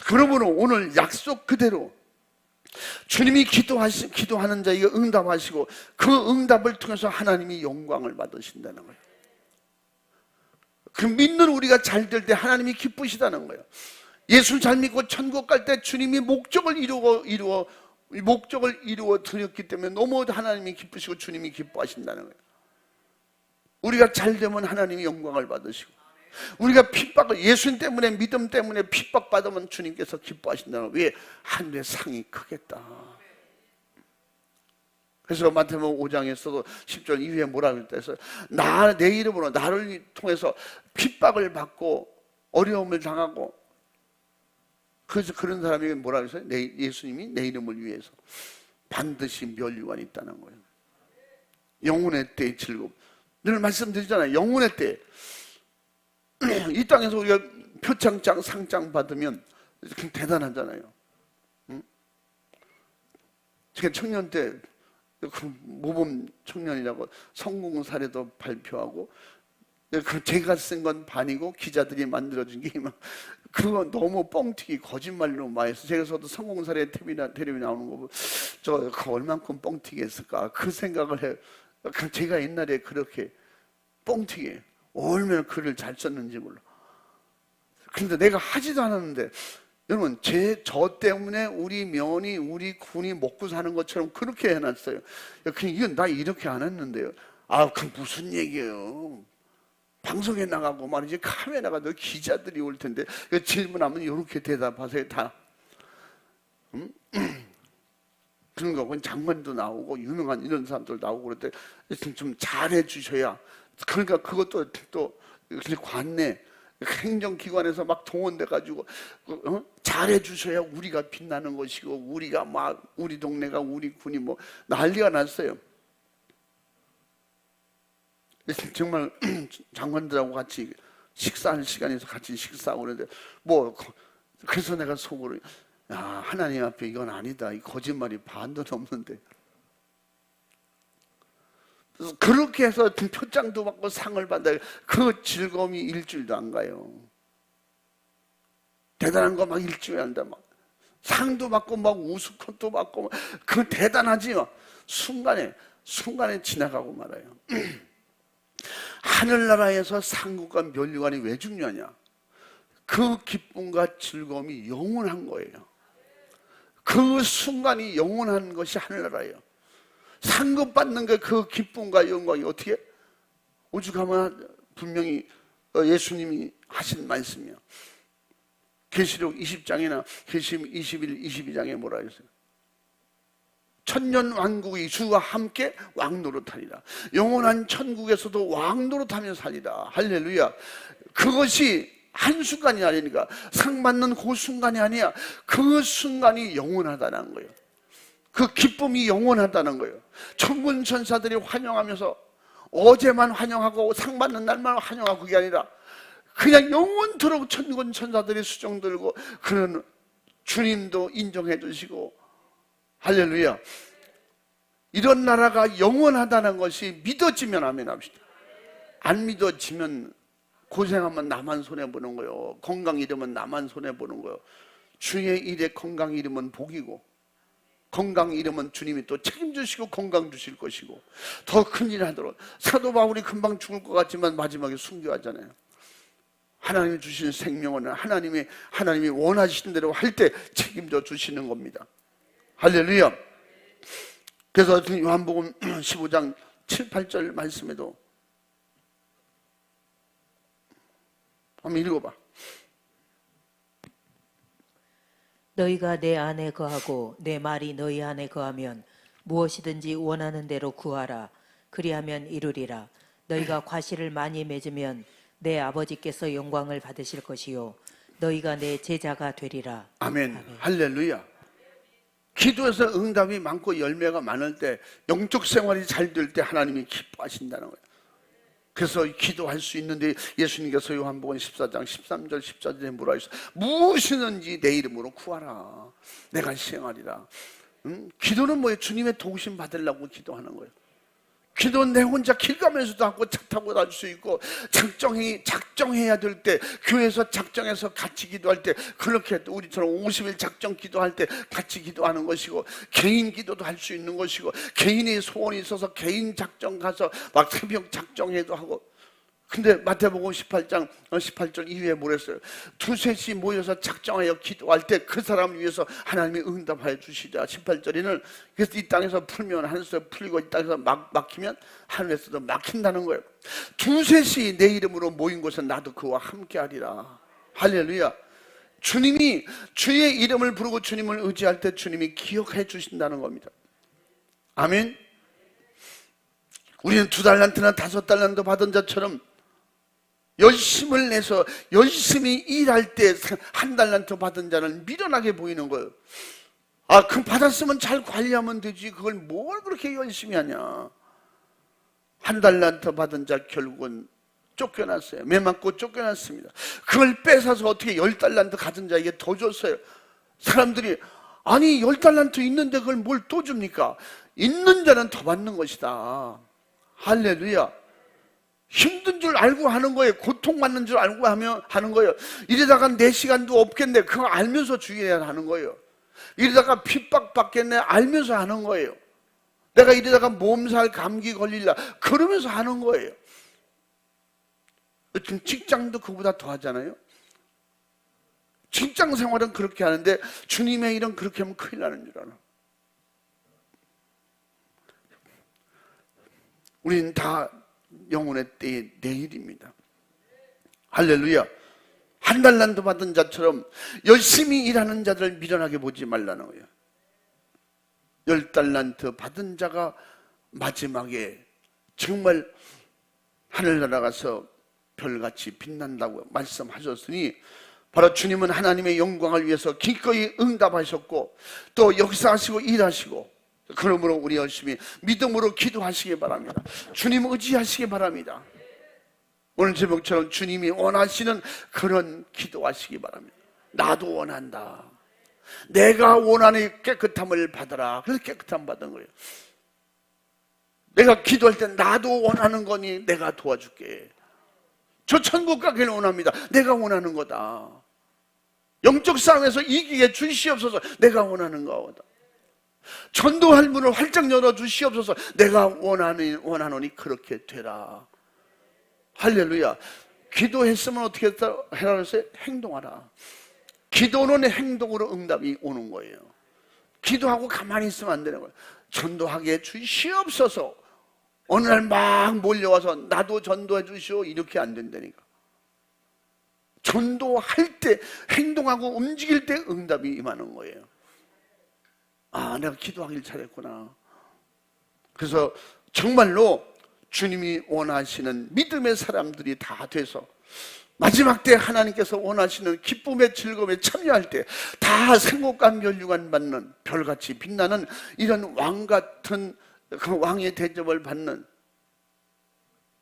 그러므로 오늘 약속 그대로 주님이 기도하는 자에게 응답하시고, 그 응답을 통해서 하나님이 영광을 받으신다는 거예요. 그 믿는 우리가 잘 될 때 하나님이 기쁘시다는 거예요. 예수 잘 믿고 천국 갈 때 주님이 목적을 이루어 드렸기 때문에 너무 하나님이 기쁘시고 주님이 기뻐하신다는 거예요. 우리가 잘 되면 하나님이 영광을 받으시고, 우리가 예수님 때문에, 믿음 때문에 핍박받으면 주님께서 기뻐하신다는 거예요. 왜? 하늘의 상이 크겠다. 그래서 마태복음 5장에서도 10절 이후에 뭐라 그랬다 해서, 내 이름으로, 나를 통해서 핍박을 받고 어려움을 당하고, 그래서 그런 사람에게 뭐라 그랬어요? 예수님이 내 이름을 위해서 반드시 멸류관이 있다는 거예요. 영혼의 때의 즐거움. 늘 말씀드리잖아요. 영혼의 때. 이 땅에서 우리가 표창장, 상장 받으면 대단하잖아요. 응? 제가 청년 때 모범 청년이라고 성공 사례도 발표하고, 제가 쓴 건 반이고 기자들이 만들어준 게 그거 너무 뻥튀기 거짓말로 많이 해서, 제가서도 성공 사례 텔레비 나오는 거 보고 그 얼만큼 뻥튀기 했을까 그 생각을 해요. 제가 옛날에 그렇게 뻥튀기 얼마나 글을 잘 썼는지 몰라. 그런데 내가 하지도 않았는데, 여러분, 저 때문에 우리 면이, 우리 군이 먹고 사는 것처럼 그렇게 해놨어요. 이건 나 이렇게 안 했는데요. 그 무슨 얘기예요? 방송에 나가고 말이지, 카메라가 너 기자들이 올 텐데, 질문하면 이렇게 대답하세요, 다. 그런 거, 장관도 나오고, 유명한 이런 사람들 나오고 그럴 때 좀 잘해 주셔야. 그러니까 그것도 또 관내, 행정기관에서 막 동원돼가지고 잘해 주셔야 우리가 빛나는 것이고, 우리가 막 우리 동네가, 우리 군이 뭐 난리가 났어요. 정말 장관들하고 같이 식사할 시간에서 같이 식사하고 그러는데, 그래서 내가 속으로, 하나님 앞에 이건 아니다, 이 거짓말이 반도 넘는데. 그렇게 해서 표창도 받고 상을 받아요. 그 즐거움이 일주일도 안 가요. 대단한 거 막 일찍 한다. 막 상도 받고 막 우수컷도 받고 막. 그 대단하지요. 순간에 지나가고 말아요. 하늘나라에서 상급과 면류관이 왜 중요하냐? 그 기쁨과 즐거움이 영원한 거예요. 그 순간이 영원한 것이 하늘나라예요. 상급 받는 게 그 기쁨과 영광이 어떻게? 오죽하면 분명히 예수님이 하신 말씀이요. 계시록 20장이나 계시록 21, 22장에 뭐라 했어요? 천년 왕국이 주와 함께 왕노릇하리라. 영원한 천국에서도 왕노릇하며 살리라. 할렐루야. 그것이 한순간이 아니니까, 상 받는 그 순간이 아니야. 그 순간이 영원하다는 거예요. 그 기쁨이 영원하다는 거예요. 천군 천사들이 환영하면서 어제만 환영하고 상 받는 날만 환영하고, 그게 아니라 그냥 영원토록 천군 천사들이 수종 들고, 그런 주님도 인정해 주시고. 할렐루야. 이런 나라가 영원하다는 것이 믿어지면 아멘 합시다. 안 믿어지면 고생하면 나만 손해보는 거예요. 건강 잃으면 나만 손해보는 거예요. 주의 일에 건강 잃으면 복이고, 건강 잃으면 주님이 또 책임지시고 건강 주실 것이고, 더 큰일 하도록. 사도 바울이 금방 죽을 것 같지만 마지막에 순교하잖아요. 하나님이 주신 생명은 하나님이 원하시는 대로 할 때 책임져 주시는 겁니다. 할렐루야. 그래서 요한복음 15장 7, 8절 말씀에도 한번 읽어봐. 너희가 내 안에 거하고 내 말이 너희 안에 거하면 무엇이든지 원하는 대로 구하라. 그리하면 이루리라. 너희가 과실을 많이 맺으면 내 아버지께서 영광을 받으실 것이요 너희가 내 제자가 되리라. 아멘. 할렐루야. 기도에서 응답이 많고 열매가 많을 때, 영적 생활이 잘 될 때 하나님이 기뻐하신다는 거예요. 그래서 기도할 수 있는데 예수님께서 요한복음 14장 13절 14절에 뭐라 하셨어요? 무엇이든지 내 이름으로 구하라. 내가 시행하리라. 기도는 뭐예요? 주님의 도우심 받으려고 기도하는 거예요. 기도는 내 혼자 길 가면서도 하고 차 타고 다닐 수 있고, 작정해야 될 때, 교회에서 작정해서 같이 기도할 때, 그렇게 우리처럼 50일 작정 기도할 때 같이 기도하는 것이고, 개인 기도도 할 수 있는 것이고, 개인의 소원이 있어서 개인 작정 가서 막 새벽 작정해도 하고. 근데 마태복음 18장 18절 이후에 뭐랬어요? 두셋이 모여서 작정하여 기도할 때 그 사람을 위해서 하나님이 응답하여 주시자. 18절에는 그래서 이 땅에서 풀면 하늘에서 풀리고, 이 땅에서 막히면 하늘에서도 막힌다는 거예요. 두셋이 내 이름으로 모인 곳은 나도 그와 함께하리라. 할렐루야. 주님이 주의 이름을 부르고 주님을 의지할 때 주님이 기억해 주신다는 겁니다. 아멘. 우리는 2달란트나 5달란트 받은 자처럼 열심을 내서 열심히 일할 때 1달란트 받은 자는 미련하게 보이는 거예요. 아, 그럼 받았으면 잘 관리하면 되지, 그걸 뭘 그렇게 열심히 하냐. 1달란트 받은 자 결국은 쫓겨났어요. 매 맞고 쫓겨났습니다. 그걸 뺏어서 어떻게 10달란트 가진 자에게 더 줬어요. 사람들이 아니 10달란트 있는데 그걸 뭘 또 줍니까? 있는 자는 더 받는 것이다. 할렐루야. 힘든 줄 알고 하는 거예요. 고통받는 줄 알고 하는 거예요. 이러다가 내 시간도 없겠네, 그거 알면서 주의해야 하는 거예요. 이러다가 핍박받겠네 알면서 하는 거예요. 내가 이러다가 몸살 감기 걸릴라 그러면서 하는 거예요. 지금 직장도 그보다 더 하잖아요. 직장 생활은 그렇게 하는데 주님의 일은 그렇게 하면 큰일 나는 줄 알아. 우리는 다 영혼의 때의 내일입니다. 할렐루야. 1달란트 받은 자처럼 열심히 일하는 자들을 미련하게 보지 말라는 거예요. 10달란트 받은 자가 마지막에 정말 하늘나라 가서 별같이 빛난다고 말씀하셨으니, 바로 주님은 하나님의 영광을 위해서 기꺼이 응답하셨고 또 역사하시고 일하시고, 그러므로 우리 열심히 믿음으로 기도하시기 바랍니다. 주님 의지하시기 바랍니다. 오늘 제목처럼 주님이 원하시는 그런 기도하시기 바랍니다. 나도 원한다. 내가 원하는 깨끗함을 받아라. 그래서 깨끗함 받은 거예요. 내가 기도할 때 나도 원하는 거니 내가 도와줄게. 저 천국 가기를 원합니다. 내가 원하는 거다. 영적 싸움에서 이기게 주시옵소서. 내가 원하는가오다. 전도할 문을 활짝 열어 주시옵소서. 내가 원하노니 그렇게 되라. 할렐루야. 기도했으면 어떻게 해라 그랬어요? 행동하라. 기도는 행동으로 응답이 오는 거예요. 기도하고 가만히 있으면 안 되는 거예요. 전도하게 주시옵소서. 어느 날 막 몰려와서 나도 전도해 주시오, 이렇게 안 된다니까. 전도할 때, 행동하고 움직일 때 응답이 임하는 거예요. 아, 내가 기도하길 잘했구나. 그래서 정말로 주님이 원하시는 믿음의 사람들이 다 돼서 마지막 때 하나님께서 원하시는 기쁨의 즐거움에 참여할 때 다 생목과 면류관 받는, 별같이 빛나는 이런 왕같은 그 왕의 대접을 받는,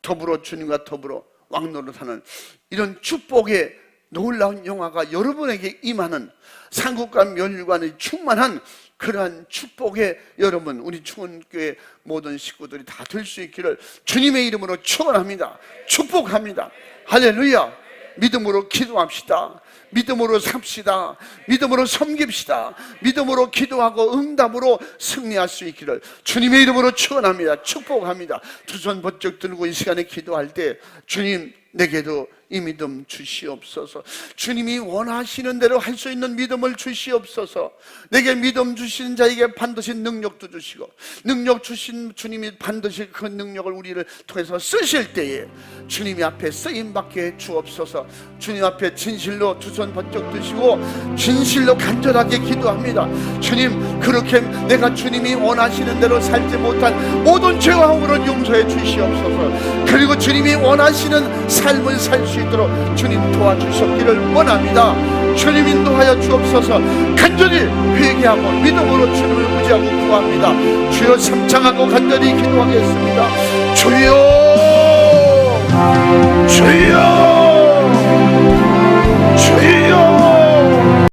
더불어 주님과 더불어 왕노릇하는 이런 축복의 놀라운 영화가 여러분에게 임하는, 상국과 면류관이 충만한 그러한 축복의 여러분, 우리 충원교회 모든 식구들이 다 될 수 있기를 주님의 이름으로 축원합니다. 축복합니다. 할렐루야. 믿음으로 기도합시다. 믿음으로 삽시다. 믿음으로 섬깁시다. 믿음으로 기도하고 응답으로 승리할 수 있기를 주님의 이름으로 축원합니다. 축복합니다. 두 손 번쩍 들고 이 시간에 기도할 때 주님, 내게도 이 믿음 주시옵소서. 주님이 원하시는 대로 할 수 있는 믿음을 주시옵소서. 내게 믿음 주시는 자에게 반드시 능력도 주시고, 능력 주신 주님이 반드시 그 능력을 우리를 통해서 쓰실 때에 주님이 앞에 쓰임받게 해 주옵소서. 주님 앞에 진실로 두 손 번쩍 드시고 진실로 간절하게 기도합니다. 주님, 그렇게 내가 주님이 원하시는 대로 살지 못한 모든 죄와 허물을 용서해 주시옵소서. 그리고 주님이 원하시는 삶을 살 수 있도록 주님 도와주셨기를 원합니다. 주님 인도하여 주옵소서. 간절히 회개하고 믿음으로 주님을 의지하고 구합니다. 주여, 삼창하고 간절히 기도하겠습니다. 주여, 주여, 주여.